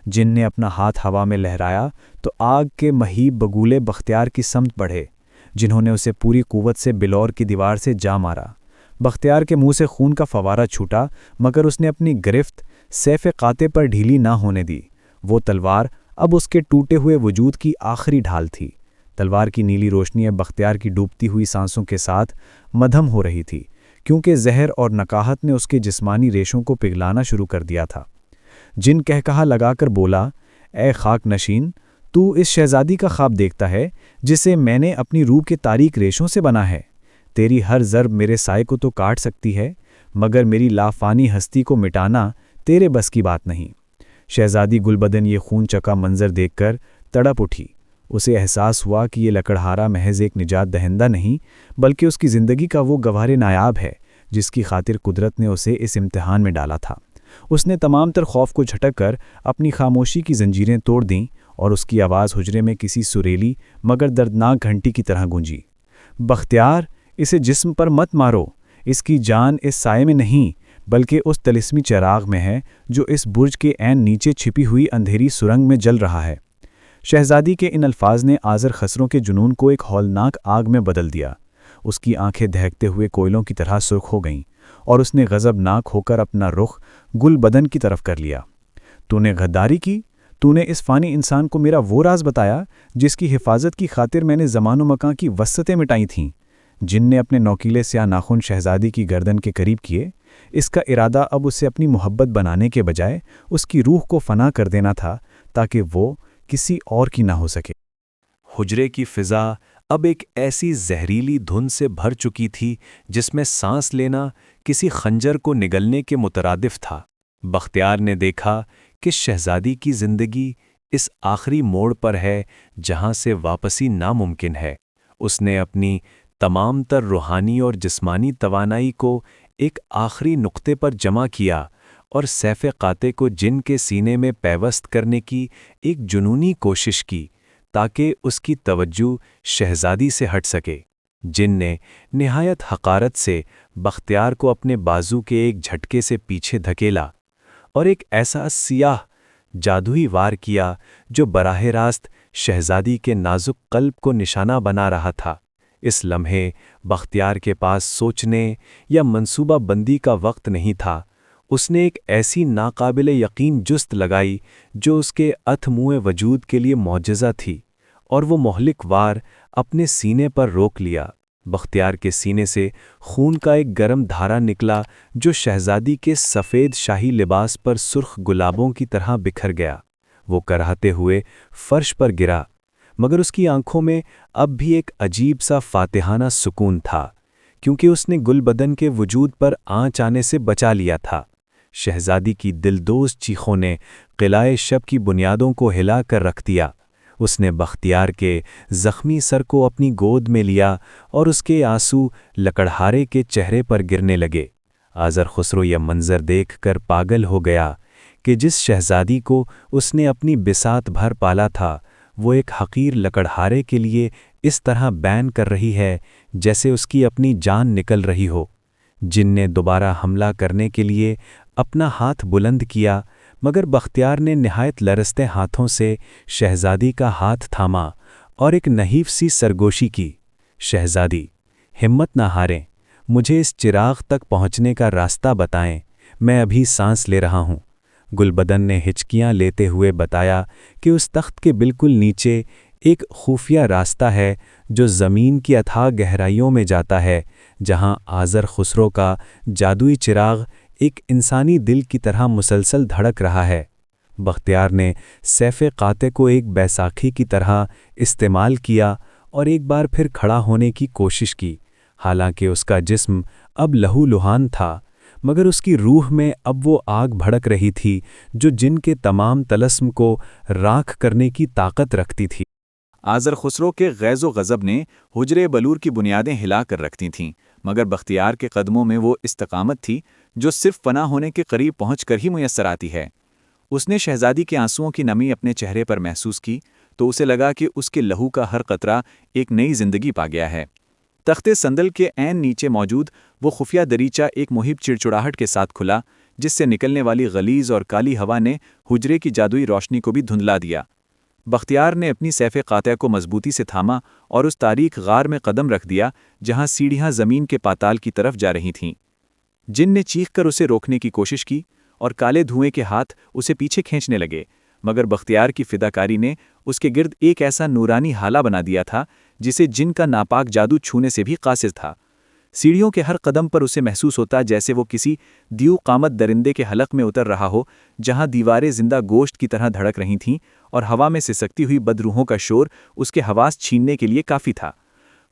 جن نے اپنا ہاتھ ہوا میں لہرایا تو آگ کے مہیب بگولے بختیار کی سمت بڑھے، جنہوں نے اسے پوری قوت سے بلور کی دیوار سے جا مارا۔ بختیار کے منہ سے خون کا فوارہ چھوٹا، مگر اس نے اپنی گرفت سیف قاطع پر ڈھیلی نہ ہونے دی۔ وہ تلوار اب اس کے ٹوٹے ہوئے وجود کی آخری ڈھال تھی۔ تلوار کی نیلی روشنی بختیار کی ڈوبتی ہوئی سانسوں کے ساتھ مدھم ہو رہی تھی، کیونکہ زہر اور نکاہت نے اس کے جسمانی ریشوں کو پگھلانا شروع کر دیا تھا۔ جن کہا لگا کر بولا، اے خاک نشین، تو اس شہزادی کا خواب دیکھتا ہے جسے میں نے اپنی روح کے تاریک ریشوں سے بنا ہے۔ تیری ہر ضرب میرے سائے کو تو کاٹ سکتی ہے، مگر میری لافانی ہستی کو مٹانا تیرے بس کی بات نہیں۔ شہزادی گلبدن یہ خون چکا منظر دیکھ کر تڑپ اٹھی۔ اسے احساس ہوا کہ یہ لکڑہارا محض ایک نجات دہندہ نہیں، بلکہ اس کی زندگی کا وہ گوہر نایاب ہے جس کی خاطر قدرت نے اسے اس امتحان میں ڈالا تھا۔ اس نے تمام تر خوف کو جھٹک کر اپنی خاموشی کی زنجیریں توڑ دیں، اور اس کی آواز حجرے میں کسی سریلی مگر دردناک گھنٹی کی طرح گونجی۔ بختیار، اسے جسم پر مت مارو، اس کی جان اس سائے میں نہیں بلکہ اس طلسمی چراغ میں ہے جو اس برج کے عین نیچے چھپی ہوئی اندھیری سرنگ میں جل رہا ہے۔ شہزادی کے ان الفاظ نے آذر خسرو کے جنون کو ایک ہولناک آگ میں بدل دیا۔ اس کی آنکھیں دہکتے ہوئے کوئلوں کی طرح سرخ ہو گئیں، اور اس نے غضبناک ہو کر اپنا رخ گل بدن کی طرف کر لیا۔ تو نے غداری کی؟ تو نے اس فانی انسان کو میرا وہ راز بتایا جس کی حفاظت کی خاطر میں نے زمان و مکان کی وسعتیں مٹائی تھیں؟ جن نے اپنے نوکیلے سیاہ ناخن شہزادی کی گردن کے قریب کیے۔ اس کا ارادہ اب اسے اپنی محبت بنانے کے بجائے اس کی روح کو فنا کر دینا تھا تاکہ وہ کسی اور کی نہ ہو سکے۔ حجرے کی فضا اب ایک ایسی زہریلی دھن سے بھر چکی تھی جس میں سانس لینا کسی خنجر کو نگلنے کے مترادف تھا۔ بختیار نے دیکھا کہ شہزادی کی زندگی اس آخری موڑ پر ہے جہاں سے واپسی ناممکن ہے۔ اس نے اپنی تمام تر روحانی اور جسمانی توانائی کو ایک آخری نقطے پر جمع کیا اور سیف قاطع کو جن کے سینے میں پیوست کرنے کی ایک جنونی کوشش کی تاکہ اس کی توجہ شہزادی سے ہٹ سکے۔ جن نے نہایت حقارت سے بختیار کو اپنے بازو کے ایک جھٹکے سے پیچھے دھکیلا اور ایک ایسا سیاہ جادوئی وار کیا جو براہ راست شہزادی کے نازک قلب کو نشانہ بنا رہا تھا۔ اس لمحے بختیار کے پاس سوچنے یا منصوبہ بندی کا وقت نہیں تھا۔ اس نے ایک ایسی ناقابل یقین جست لگائی جو اس کے اتھموئے وجود کے لیے معجزہ تھی، اور وہ مہلک وار اپنے سینے پر روک لیا۔ بختیار کے سینے سے خون کا ایک گرم دھارا نکلا جو شہزادی کے سفید شاہی لباس پر سرخ گلابوں کی طرح بکھر گیا۔ وہ کراہتے ہوئے فرش پر گرا، مگر اس کی آنکھوں میں اب بھی ایک عجیب سا فاتحانہ سکون تھا، کیونکہ اس نے گل بدن کے وجود پر آنچ آنے سے بچا لیا تھا۔ شہزادی کی دلدوز چیخوں نے قلعہ شب کی بنیادوں کو ہلا کر رکھ دیا۔ اس نے بختیار کے زخمی سر کو اپنی گود میں لیا اور اس کے آنسو لکڑہارے کے چہرے پر گرنے لگے۔ آذر خسرو یہ منظر دیکھ کر پاگل ہو گیا کہ جس شہزادی کو اس نے اپنی بساط بھر پالا تھا، وہ ایک حقیر لکڑہارے کے لیے اس طرح بین کر رہی ہے جیسے اس کی اپنی جان نکل رہی ہو۔ جن نے دوبارہ حملہ کرنے کے لیے اپنا ہاتھ بلند کیا، مگر بختیار نے نہایت لرزتے ہاتھوں سے شہزادی کا ہاتھ تھاما اور ایک نحیف سی سرگوشی کی۔ شہزادی، ہمت نہ ہاریں، مجھے اس چراغ تک پہنچنے کا راستہ بتائیں، میں ابھی سانس لے رہا ہوں۔ گلبدن نے ہچکیاں لیتے ہوئے بتایا کہ اس تخت کے بالکل نیچے ایک خفیہ راستہ ہے جو زمین کی اتھاہ گہرائیوں میں جاتا ہے، جہاں آذر خسرو کا جادوئی چراغ ایک انسانی دل کی طرح مسلسل دھڑک رہا ہے۔ بختیار نے سیف قاطع کو ایک بیساکھی کی طرح استعمال کیا اور ایک بار پھر کھڑا ہونے کی کوشش کی، حالانکہ اس کا جسم اب لہو لہان تھا، مگر اس کی روح میں اب وہ آگ بھڑک رہی تھی جو جن کے تمام طلسم کو راکھ کرنے کی طاقت رکھتی تھی۔ آذر خسرو کے غیظ و غضب نے حجرے بلور کی بنیادیں ہلا کر رکھتی تھیں، مگر بختیار کے قدموں میں وہ استقامت تھی جو صرف فنا ہونے کے قریب پہنچ کر ہی میسر آتی ہے۔ اس نے شہزادی کے آنسوؤں کی نمی اپنے چہرے پر محسوس کی تو اسے لگا کہ اس کے لہو کا ہر قطرہ ایک نئی زندگی پا گیا ہے۔ تخت صندل کے عین نیچے موجود وہ خفیہ دریچہ ایک مہیب چڑچڑاہٹ کے ساتھ کھلا، جس سے نکلنے والی غلیظ اور کالی ہوا نے حجرے کی جادوئی روشنی کو بھی دھندلا دیا۔ بختیار نے اپنی سیف قاطع کو مضبوطی سے تھاما اور اس تاریک غار میں قدم رکھ دیا جہاں سیڑھیاں زمین کے پاتال کی طرف جا رہی تھیں۔ جن نے چیخ کر اسے روکنے کی کوشش کی اور کالے دھوئیں کے ہاتھ اسے پیچھے کھینچنے لگے، مگر بختیار کی فداکاری نے اس کے گرد ایک ایسا نورانی حالہ بنا دیا تھا جسے جن کا ناپاک جادو چھونے سے بھی قاصر تھا۔ سیڑھیوں کے ہر قدم پر اسے محسوس ہوتا جیسے وہ کسی دیو قامت درندے کے حلق میں اتر رہا ہو، جہاں دیواریں زندہ گوشت کی طرح دھڑک رہی تھیں اور ہوا میں سسکتی ہوئی بدروحوں کا شور اس کے حواس چھیننے کے لیے کافی تھا۔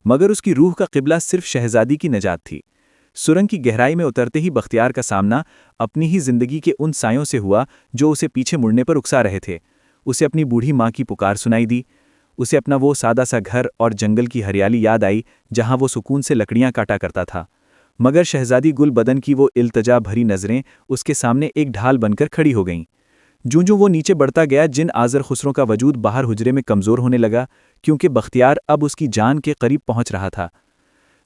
مگر اس کی روح کا قبلہ صرف شہزادی کی نجات تھی۔ سرنگ کی گہرائی میں اترتے ہی بختیار کا سامنا اپنی ہی زندگی کے ان سایوں سے ہوا جو اسے پیچھے مڑنے پر اکسا رہے تھے۔ اسے اپنی بوڑھی ماں کی پکار سنائی دی، اسے اپنا وہ سادہ سا گھر اور جنگل کی ہریالی یاد آئی جہاں وہ سکون سے لکڑیاں کاٹا کرتا تھا، مگر شہزادی گل بدن کی وہ التجا بھری نظریں اس کے سامنے ایک ڈھال بن کر کھڑی ہو گئیں۔ جوں وہ نیچے بڑھتا گیا، جن آذر خسرو کا وجود باہر حجرے میں کمزور ہونے لگا، کیونکہ بختیار اب اس کی جان کے قریب پہنچ رہا تھا۔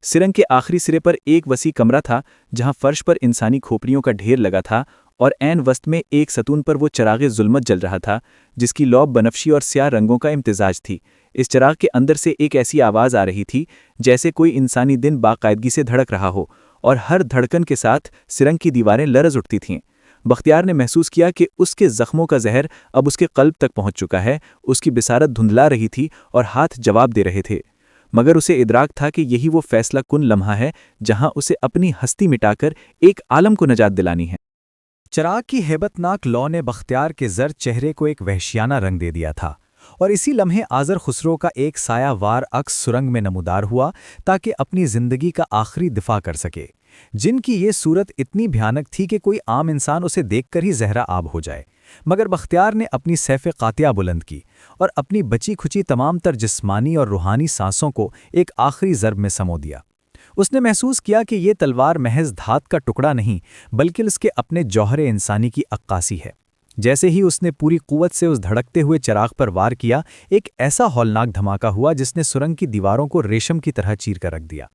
سرنگ کے آخری سرے پر ایک وسیع کمرہ تھا جہاں فرش پر انسانی کھوپڑیوں کا ڈھیر لگا تھا اور عین وسط میں ایک ستون پر وہ چراغ ظلمت جل رہا تھا جس کی لو بنفشی اور سیاہ رنگوں کا امتزاج تھی۔ اس چراغ کے اندر سے ایک ایسی آواز آ رہی تھی جیسے کوئی انسانی دن باقاعدگی سے دھڑک رہا ہو، اور ہر دھڑکن کے ساتھ سرنگ کی دیواریں لرز اٹھتی تھیں۔ بختیار نے محسوس کیا کہ اس کے زخموں کا زہر اب اس کے قلب تک پہنچ چکا ہے، اس کی بصارت دھندلا رہی تھی اور ہاتھ جواب دے رہے تھے، مگر اسے ادراک تھا کہ یہی وہ فیصلہ کن لمحہ ہے جہاں اسے اپنی ہستی مٹا کر ایک عالم کو نجات دلانی ہے۔ چراغ کی ہیبت ناک لو نے بختیار کے زرد چہرے کو ایک وحشیانہ رنگ دے دیا تھا، اور اسی لمحے آذر خسرو کا ایک سایہ وار عکس سرنگ میں نمودار ہوا تاکہ اپنی زندگی کا آخری دفاع کر سکے۔ جن کی یہ صورت اتنی بھیانک تھی کہ کوئی عام انسان اسے دیکھ کر ہی زہرہ آب ہو جائے، مگر بختیار نے اپنی سیف قاطع بلند کی اور اپنی بچی کھچی تمام تر جسمانی اور روحانی سانسوں کو ایک آخری ضرب میں سمو دیا۔ اس نے محسوس کیا کہ یہ تلوار محض دھات کا ٹکڑا نہیں بلکہ اس کے اپنے جوہر انسانی کی عکاسی ہے۔ جیسے ہی اس نے پوری قوت سے اس دھڑکتے ہوئے چراغ پر وار کیا، ایک ایسا ہولناک دھماکہ ہوا جس نے سرنگ کی دیواروں کو ریشم کی طرح چیر کر رکھ دیا۔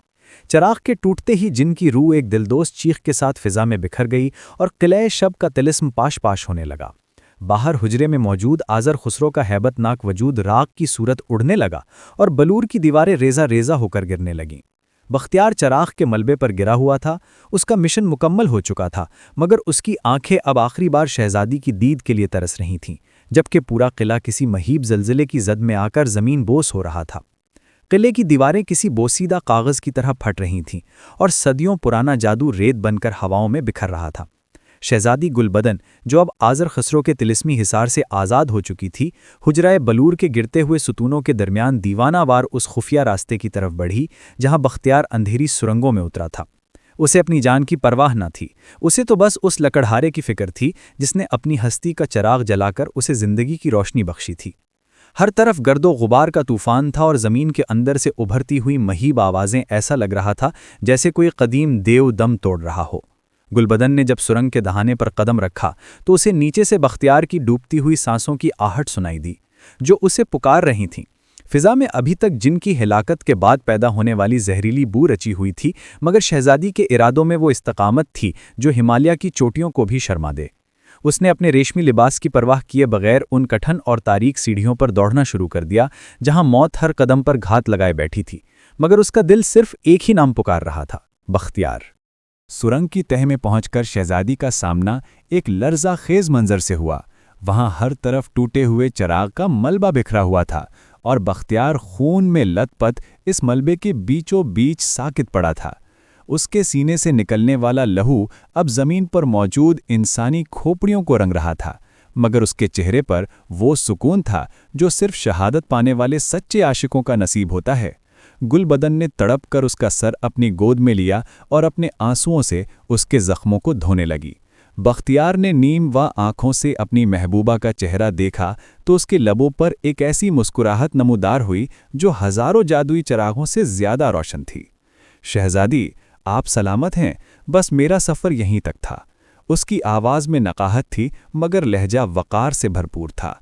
چراغ کے ٹوٹتے ہی جن کی روح ایک دلدوز چیخ کے ساتھ فضا میں بکھر گئی اور قلعہ شب کا طلسم پاش پاش ہونے لگا۔ باہر حجرے میں موجود آذر خسرو کا ہیبت ناک وجود راگ کی صورت اڑنے لگا اور بلور کی دیواریں ریزہ ریزہ ہو کر گرنے لگیں۔ بختیار چراغ کے ملبے پر گرا ہوا تھا، اس کا مشن مکمل ہو چکا تھا، مگر اس کی آنکھیں اب آخری بار شہزادی کی دید کے لیے ترس رہی تھیں، جبکہ پورا قلعہ کسی مہیب زلزلے کی زد میں آ کر زمین بوس ہو رہا تھا۔ قلعے کی دیواریں کسی بوسیدہ کاغذ کی طرح پھٹ رہی تھیں اور صدیوں پرانا جادو ریت بن کر ہواؤں میں بکھر رہا تھا۔ شہزادی گل بدن، جو اب آذر خسرو کے طلسمی حصار سے آزاد ہو چکی تھی، حجرہ بلور کے گرتے ہوئے ستونوں کے درمیان دیوانہ وار اس خفیہ راستے کی طرف بڑھی جہاں بختیار اندھیری سرنگوں میں اترا تھا۔ اسے اپنی جان کی پرواہ نہ تھی، اسے تو بس اس لکڑہارے کی فکر تھی جس نے اپنی ہستی کا چراغ جلا کر اسے زندگی کی روشنی بخشی تھی۔ ہر طرف گرد و غبار کا طوفان تھا اور زمین کے اندر سے ابھرتی ہوئی مہیب آوازیں، ایسا لگ رہا تھا جیسے کوئی قدیم دیو دم توڑ رہا ہو۔ گلبدن نے جب سرنگ کے دہانے پر قدم رکھا تو اسے نیچے سے بختیار کی ڈوبتی ہوئی سانسوں کی آہٹ سنائی دی، جو اسے پکار رہی تھیں۔ فضا میں ابھی تک جن کی ہلاکت کے بعد پیدا ہونے والی زہریلی بو رچی ہوئی تھی، مگر شہزادی کے ارادوں میں وہ استقامت تھی جو ہمالیہ کی چوٹیوں کو بھی شرما دے۔ اس نے اپنے ریشمی لباس کی پرواہ کیے بغیر ان کٹھن اور تاریک سیڑھیوں پر دوڑنا شروع کر دیا جہاں موت ہر قدم پر گھات لگائے بیٹھی تھی، مگر اس کا دل صرف ایک ہی نام پکار رہا تھا: بختیار۔ سرنگ کی تہہ میں پہنچ کر شہزادی کا سامنا ایک لرزہ خیز منظر سے ہوا۔ وہاں ہر طرف ٹوٹے ہوئے چراغ کا ملبہ بکھرا ہوا تھا اور بختیار خون میں لت پت اس ملبے کے بیچوں بیچ ساکت پڑا تھا۔ اس کے سینے سے نکلنے والا لہو اب زمین پر موجود انسانی کھوپڑیوں کو رنگ رہا تھا، مگر اس کے چہرے پر وہ سکون تھا جو صرف شہادت پانے والے سچے عاشقوں کا نصیب ہوتا ہے۔ گل بدن نے تڑپ کر اس کا سر اپنی گود میں لیا اور اپنے آنسوؤں سے اس کے زخموں کو دھونے لگی۔ بختیار نے نیم و آنکھوں سے اپنی محبوبہ کا چہرہ دیکھا تو اس کے لبوں پر ایک ایسی مسکراہٹ نمودار ہوئی جو ہزاروں جادوئی چراغوں سے زیادہ روشن تھی۔ شہزادی، آپ سلامت ہیں، بس میرا سفر یہیں تک تھا۔ اس کی آواز میں نقاہت تھی مگر لہجہ وقار سے بھرپور تھا۔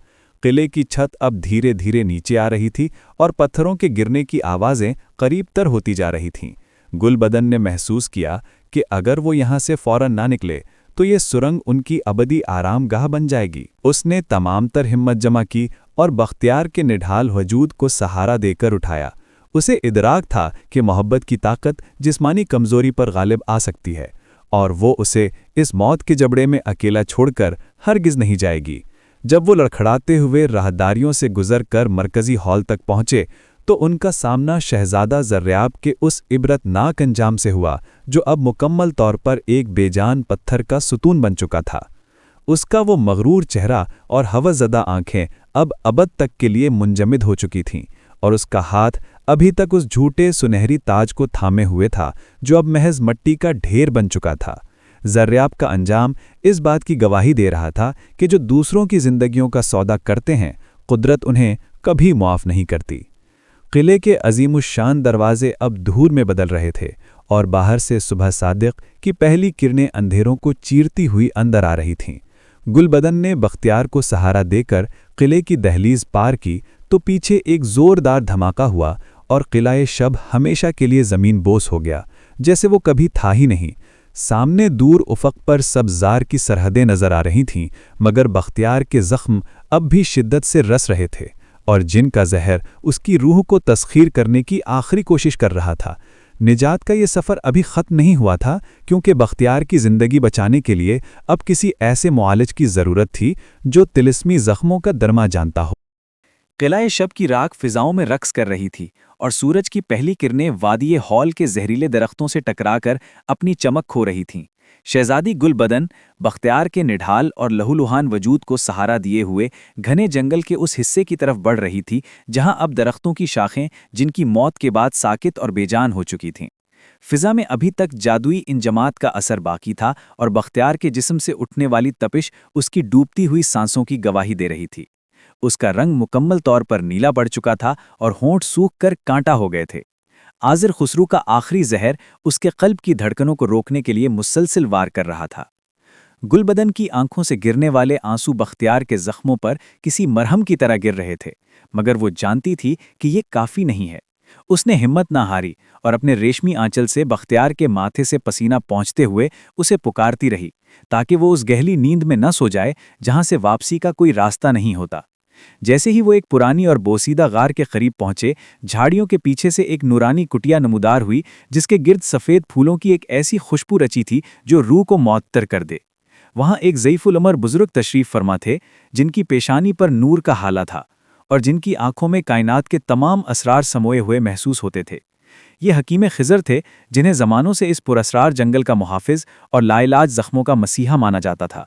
قلعے کی چھت اب دھیرے دھیرے نیچے آ رہی تھی اور پتھروں کے گرنے کی آوازیں قریب تر ہوتی جا رہی تھیں۔ گل بدن نے محسوس کیا کہ اگر وہ یہاں سے فوراً نہ نکلے تو یہ سرنگ ان کی ابدی آرام گاہ بن جائے گی۔ اس نے تمام تر ہمت جمع کی اور بختیار کے نڈھال وجود کو سہارا دے کر اٹھایا۔ اسے ادراک تھا کہ محبت کی طاقت جسمانی کمزوری پر غالب آ سکتی ہے اور وہ اسے اس موت کے جبڑے میں اکیلا چھوڑ کر ہرگز نہیں جائے گی۔ جب وہ لڑکھڑاتے ہوئے راہداریوں سے گزر کر مرکزی ہال تک پہنچے تو ان کا سامنا شہزادہ زریاب کے اس عبرت ناک انجام سے ہوا جو اب مکمل طور پر ایک بے جان پتھر کا ستون بن چکا تھا۔ اس کا وہ مغرور چہرہ اور ہوس زدہ آنکھیں اب ابد تک کے لیے منجمد ہو چکی تھیں اور اس کا ہاتھ ابھی تک اس جھوٹے سنہری تاج کو تھامے ہوئے تھا جو اب محض مٹی کا ڈھیر بن چکا تھا۔ زریاب کا انجام اس بات کی گواہی دے رہا تھا کہ جو دوسروں کی زندگیوں کا سودا کرتے ہیں، قدرت انہیں کبھی معاف نہیں کرتی۔ قلعے کے عظیم الشان دروازے اب دھور میں بدل رہے تھے اور باہر سے صبح صادق کی پہلی کرنیں اندھیروں کو چیرتی ہوئی اندر آ رہی تھیں۔ گل بدن نے بختیار کو سہارا دے کر قلعے کی دہلیز پار کی تو پیچھے ایک زوردار دھماکہ ہوا اور قلعہ شب ہمیشہ کے لیے زمین بوس ہو گیا، جیسے وہ کبھی تھا ہی نہیں۔ سامنے دور افق پر سبزار کی سرحدیں نظر آ رہی تھیں، مگر بختیار کے زخم اب بھی شدت سے رس رہے تھے اور جن کا زہر اس کی روح کو تسخیر کرنے کی آخری کوشش کر رہا تھا۔ نجات کا یہ سفر ابھی ختم نہیں ہوا تھا، کیونکہ بختیار کی زندگی بچانے کے لیے اب کسی ایسے معالج کی ضرورت تھی جو طلسمی زخموں کا درما جانتا ہو۔ قلعہ شب کی راکھ فضاؤں میں رقص کر رہی تھی اور سورج کی پہلی کرنیں وادی ہال کے زہریلے درختوں سے ٹکرا کر اپنی چمک کھو رہی تھیں۔ شہزادی گل بدن بختیار کے نڈھال اور لہولہان وجود کو سہارا دیے ہوئے گھنے جنگل کے اس حصے کی طرف بڑھ رہی تھی جہاں اب درختوں کی شاخیں جن کی موت کے بعد ساکت اور بے جان ہو چکی تھیں۔ فضا میں ابھی تک جادوئی انجمات کا اثر باقی تھا اور بختیار کے جسم سے اٹھنے والی تپش اس کی ڈوبتی ہوئی سانسوں کی گواہی دے رہی تھی۔ اس کا رنگ مکمل طور پر نیلا پڑ چکا تھا اور ہونٹ سوکھ کر کانٹا ہو گئے تھے۔ آذر خسرو کا آخری زہر اس کے قلب کی دھڑکنوں کو روکنے کے لیے مسلسل وار کر رہا تھا۔ گلبدن کی آنکھوں سے گرنے والے آنسو بختیار کے زخموں پر کسی مرہم کی طرح گر رہے تھے، مگر وہ جانتی تھی کہ یہ کافی نہیں ہے۔ اس نے ہمت نہ ہاری اور اپنے ریشمی آنچل سے بختیار کے ماتھے سے پسینہ پہنچتے ہوئے اسے پکارتی رہی، تاکہ وہ اس گہلی نیند میں نہ سو جائے جہاں سے واپسی کا کوئی راستہ نہیں ہوتا۔ جیسے ہی وہ ایک پرانی اور بوسیدہ غار کے قریب پہنچے، جھاڑیوں کے پیچھے سے ایک نورانی کٹیا نمودار ہوئی جس کے گرد سفید پھولوں کی ایک ایسی خوشبو رچی تھی جو روح کو معطر کر دے۔ وہاں ایک ضعیف العمر بزرگ تشریف فرما تھے، جن کی پیشانی پر نور کا ہالہ تھا اور جن کی آنکھوں میں کائنات کے تمام اسرار سموئے ہوئے محسوس ہوتے تھے۔ یہ حکیم خضر تھے، جنہیں زمانوں سے اس پراسرار جنگل کا محافظ اور لا علاج زخموں کا مسیحا مانا جاتا تھا۔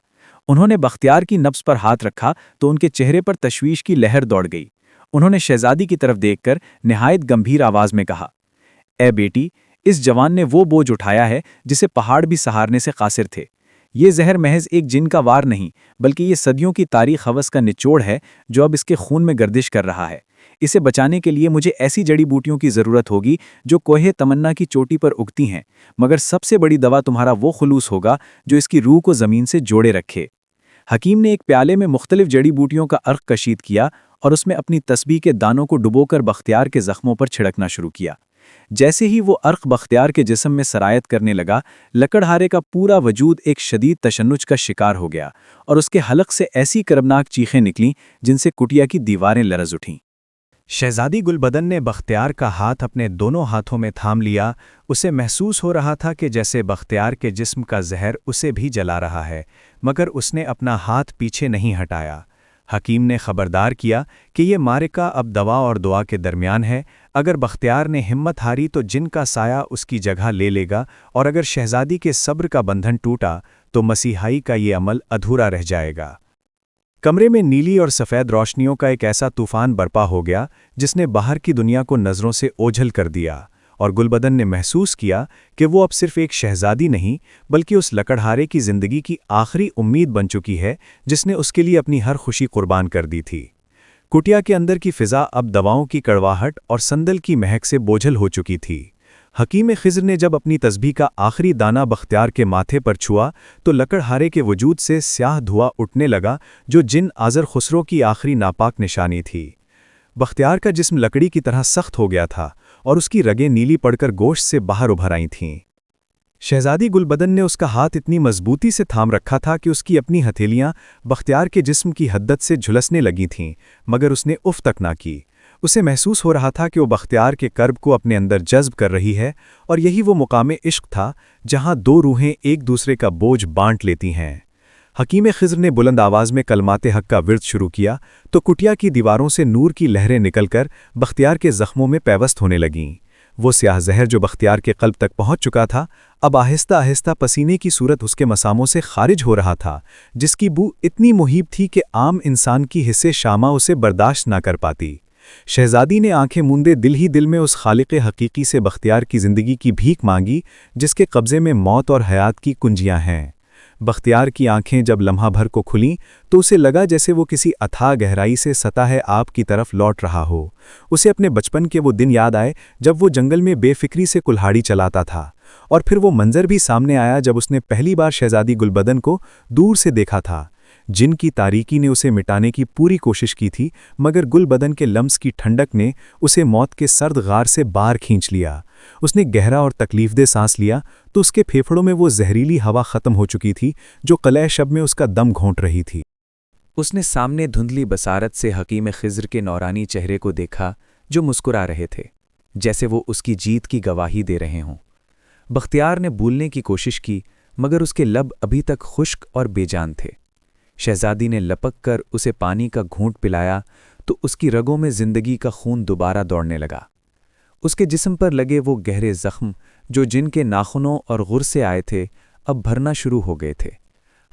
انہوں نے بختیار کی نبض پر ہاتھ رکھا تو ان کے چہرے پر تشویش کی لہر دوڑ گئی۔ انہوں نے شہزادی کی طرف دیکھ کر نہایت گمبھیر آواز میں کہا، اے بیٹی، اس جوان نے وہ بوجھ اٹھایا ہے جسے پہاڑ بھی سہارنے سے قاصر تھے۔ یہ زہر محض ایک جن کا وار نہیں، بلکہ یہ صدیوں کی تاریخ ہوس کا نچوڑ ہے جو اب اس کے خون میں گردش کر رہا ہے۔ اسے بچانے کے لیے مجھے ایسی جڑی بوٹیوں کی ضرورت ہوگی جو کوہ تمنا کی چوٹی پر اگتی ہیں، مگر سب سے بڑی دوا تمہارا وہ خلوص ہوگا جو اس کی روح کو زمین سے جوڑے رکھے۔ حکیم نے ایک پیالے میں مختلف جڑی بوٹیوں کا عرق کشید کیا اور اس میں اپنی تسبیح کے دانوں کو ڈبو کر بختیار کے زخموں پر چھڑکنا شروع کیا۔ جیسے ہی وہ عرق بختیار کے جسم میں سرایت کرنے لگا، لکڑہارے کا پورا وجود ایک شدید تشنج کا شکار ہو گیا اور اس کے حلق سے ایسی کربناک چیخیں نکلیں جن سے کٹیا کی دیواریں لرز اٹھیں۔ شہزادی گلبدن نے بختیار کا ہاتھ اپنے دونوں ہاتھوں میں تھام لیا۔ اسے محسوس ہو رہا تھا کہ جیسے بختیار کے جسم کا زہر اسے بھی جلا رہا ہے، مگر اس نے اپنا ہاتھ پیچھے نہیں ہٹایا۔ حکیم نے خبردار کیا کہ یہ معرکہ اب دوا اور دعا کے درمیان ہے۔ اگر بختیار نے ہمت ہاری تو جن کا سایہ اس کی جگہ لے لے گا، اور اگر شہزادی کے صبر کا بندھن ٹوٹا تو مسیحائی کا یہ عمل ادھورا رہ جائے گا۔ کمرے میں نیلی اور سفید روشنیوں کا ایک ایسا طوفان برپا ہو گیا جس نے باہر کی دنیا کو نظروں سے اوجھل کر دیا، اور گلبدن نے محسوس کیا کہ وہ اب صرف ایک شہزادی نہیں بلکہ اس لکڑہارے کی زندگی کی آخری امید بن چکی ہے جس نے اس کے لیے اپنی ہر خوشی قربان کر دی تھی۔ کٹیا کے اندر کی فضا اب دواؤں کی کڑواہٹ اور سندل کی مہک سے بوجھل ہو چکی تھی۔ حکیم خضر نے جب اپنی تسبیح کا آخری دانہ بختیار کے ماتھے پر چھوا تو لکڑہارے کے وجود سے سیاہ دھواں اٹھنے لگا جو جن آذر خسرو کی آخری ناپاک نشانی تھی۔ بختیار کا جسم لکڑی کی طرح سخت ہو گیا تھا اور اس کی رگیں نیلی پڑ کر گوشت سے باہر ابھر آئی تھیں۔ شہزادی گلبدن نے اس کا ہاتھ اتنی مضبوطی سے تھام رکھا تھا کہ اس کی اپنی ہتھیلیاں بختیار کے جسم کی حدت سے جھلسنے لگی تھیں، مگر اس نے اف تک نہ کی۔ اسے محسوس ہو رہا تھا کہ وہ بختیار کے کرب کو اپنے اندر جذب کر رہی ہے، اور یہی وہ مقام عشق تھا جہاں دو روحیں ایک دوسرے کا بوجھ بانٹ لیتی ہیں۔ حکیم خضر نے بلند آواز میں کلمات حق کا ورد شروع کیا تو کٹیا کی دیواروں سے نور کی لہریں نکل کر بختیار کے زخموں میں پیوست ہونے لگیں۔ وہ سیاہ زہر جو بختیار کے قلب تک پہنچ چکا تھا اب آہستہ آہستہ پسینے کی صورت اس کے مساموں سے خارج ہو رہا تھا، جس کی بو اتنی مہیب تھی کہ عام انسان کی حصے شامہ اسے برداشت نہ کر پاتی۔ شہزادی نے آنکھیں موندے دل ہی دل میں اس خالق حقیقی سے بختیار کی زندگی کی بھیک مانگی جس کے قبضے میں موت اور حیات کی کنجیاں ہیں۔ بختیار کی آنکھیں جب لمحہ بھر کو کھلیں تو اسے لگا جیسے وہ کسی اتھاہ گہرائی سے سطح آب کی طرف لوٹ رہا ہو۔ اسے اپنے بچپن کے وہ دن یاد آئے جب وہ جنگل میں بے فکری سے کلہاڑی چلاتا تھا، اور پھر وہ منظر بھی سامنے آیا جب اس نے پہلی بار شہزادی گلبدن کو دور سے دیکھا تھا۔ جن کی تاریکی نے اسے مٹانے کی پوری کوشش کی تھی، مگر گلبدن کے لمس کی ٹھنڈک نے اسے موت کے سرد غار سے باہر کھینچ لیا۔ اس نے گہرا اور تکلیف دہ سانس لیا تو اس کے پھیپھڑوں میں وہ زہریلی ہوا ختم ہو چکی تھی جو قلعہ شب میں اس کا دم گھونٹ رہی تھی۔ اس نے سامنے دھندلی بصارت سے حکیم خضر کے نورانی چہرے کو دیکھا جو مسکرا رہے تھے، جیسے وہ اس کی جیت کی گواہی دے رہے ہوں۔ بختیار نے بولنے کی کوشش کی، مگر اس کے لب ابھی تک خشک اور بے جان تھے۔ شہزادی نے لپک کر اسے پانی کا گھونٹ پلایا تو اس کی رگوں میں زندگی کا خون دوبارہ دوڑنے لگا۔ اس کے جسم پر لگے وہ گہرے زخم جو جن کے ناخنوں اور غر سے آئے تھے اب بھرنا شروع ہو گئے تھے،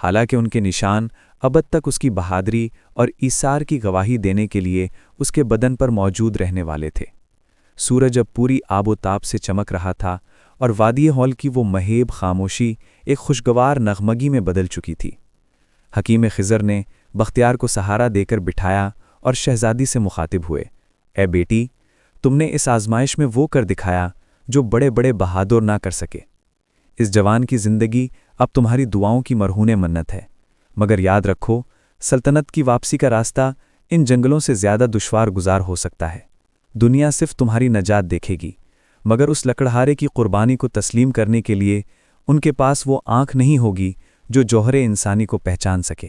حالانکہ ان کے نشان ابد تک اس کی بہادری اور ایثار کی گواہی دینے کے لیے اس کے بدن پر موجود رہنے والے تھے۔ سورج اب پوری آب و تاب سے چمک رہا تھا اور وادی ہال کی وہ مہیب خاموشی ایک خوشگوار نغمگی میں بدل چکی تھی۔ حکیم خضر نے بختیار کو سہارا دے کر بٹھایا اور شہزادی سے مخاطب ہوئے، اے بیٹی، تم نے اس آزمائش میں وہ کر دکھایا جو بڑے بڑے بہادر نہ کر سکے۔ اس جوان کی زندگی اب تمہاری دعاؤں کی مرہون منت ہے، مگر یاد رکھو سلطنت کی واپسی کا راستہ ان جنگلوں سے زیادہ دشوار گزار ہو سکتا ہے۔ دنیا صرف تمہاری نجات دیکھے گی، مگر اس لکڑہارے کی قربانی کو تسلیم کرنے کے لیے ان کے پاس وہ آنکھ نہیں ہوگی جو جوہر انسانی کو پہچان سکے۔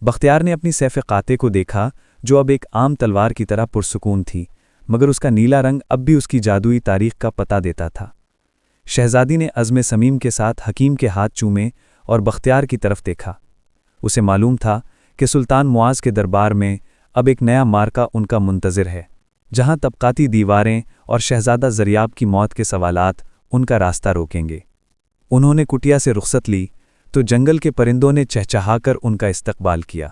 بختیار نے اپنی سیف قاطع کو دیکھا جو اب ایک عام تلوار کی طرح پرسکون تھی، مگر اس کا نیلا رنگ اب بھی اس کی جادوئی تاریخ کا پتہ دیتا تھا۔ شہزادی نے عزم سمیم کے ساتھ حکیم کے ہاتھ چومے اور بختیار کی طرف دیکھا۔ اسے معلوم تھا کہ سلطان معاذ کے دربار میں اب ایک نیا مارکا ان کا منتظر ہے، جہاں طبقاتی دیواریں اور شہزادہ زریاب کی موت کے سوالات ان کا راستہ روکیں گے۔ انہوں نے کٹیا سے رخصت لی تو جنگل کے پرندوں نے چہچہا کر ان کا استقبال کیا،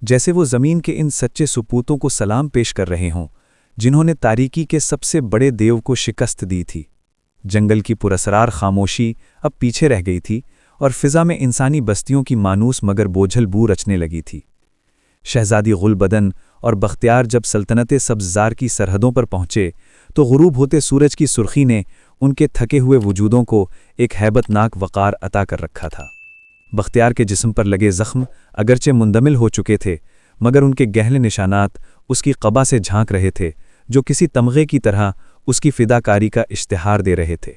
جیسے وہ زمین کے ان سچے سپوتوں کو سلام پیش کر رہے ہوں جنہوں نے تاریکی کے سب سے بڑے دیو کو شکست دی تھی۔ جنگل کی پراسرار خاموشی اب پیچھے رہ گئی تھی اور فضا میں انسانی بستیوں کی مانوس مگر بوجھل بو رچنے لگی تھی۔ شہزادی غل بدن اور بختیار جب سلطنت سبززار کی سرحدوں پر پہنچے تو غروب ہوتے سورج کی سرخی نے ان کے تھکے ہوئے وجودوں کو ایک ہیبت ناک وقار عطا کر رکھا تھا۔ بختیار کے جسم پر لگے زخم اگرچہ مندمل ہو چکے تھے، مگر ان کے گہرے نشانات اس کی قبا سے جھانک رہے تھے جو کسی تمغے کی طرح اس کی فداکاری کا اشتہار دے رہے تھے۔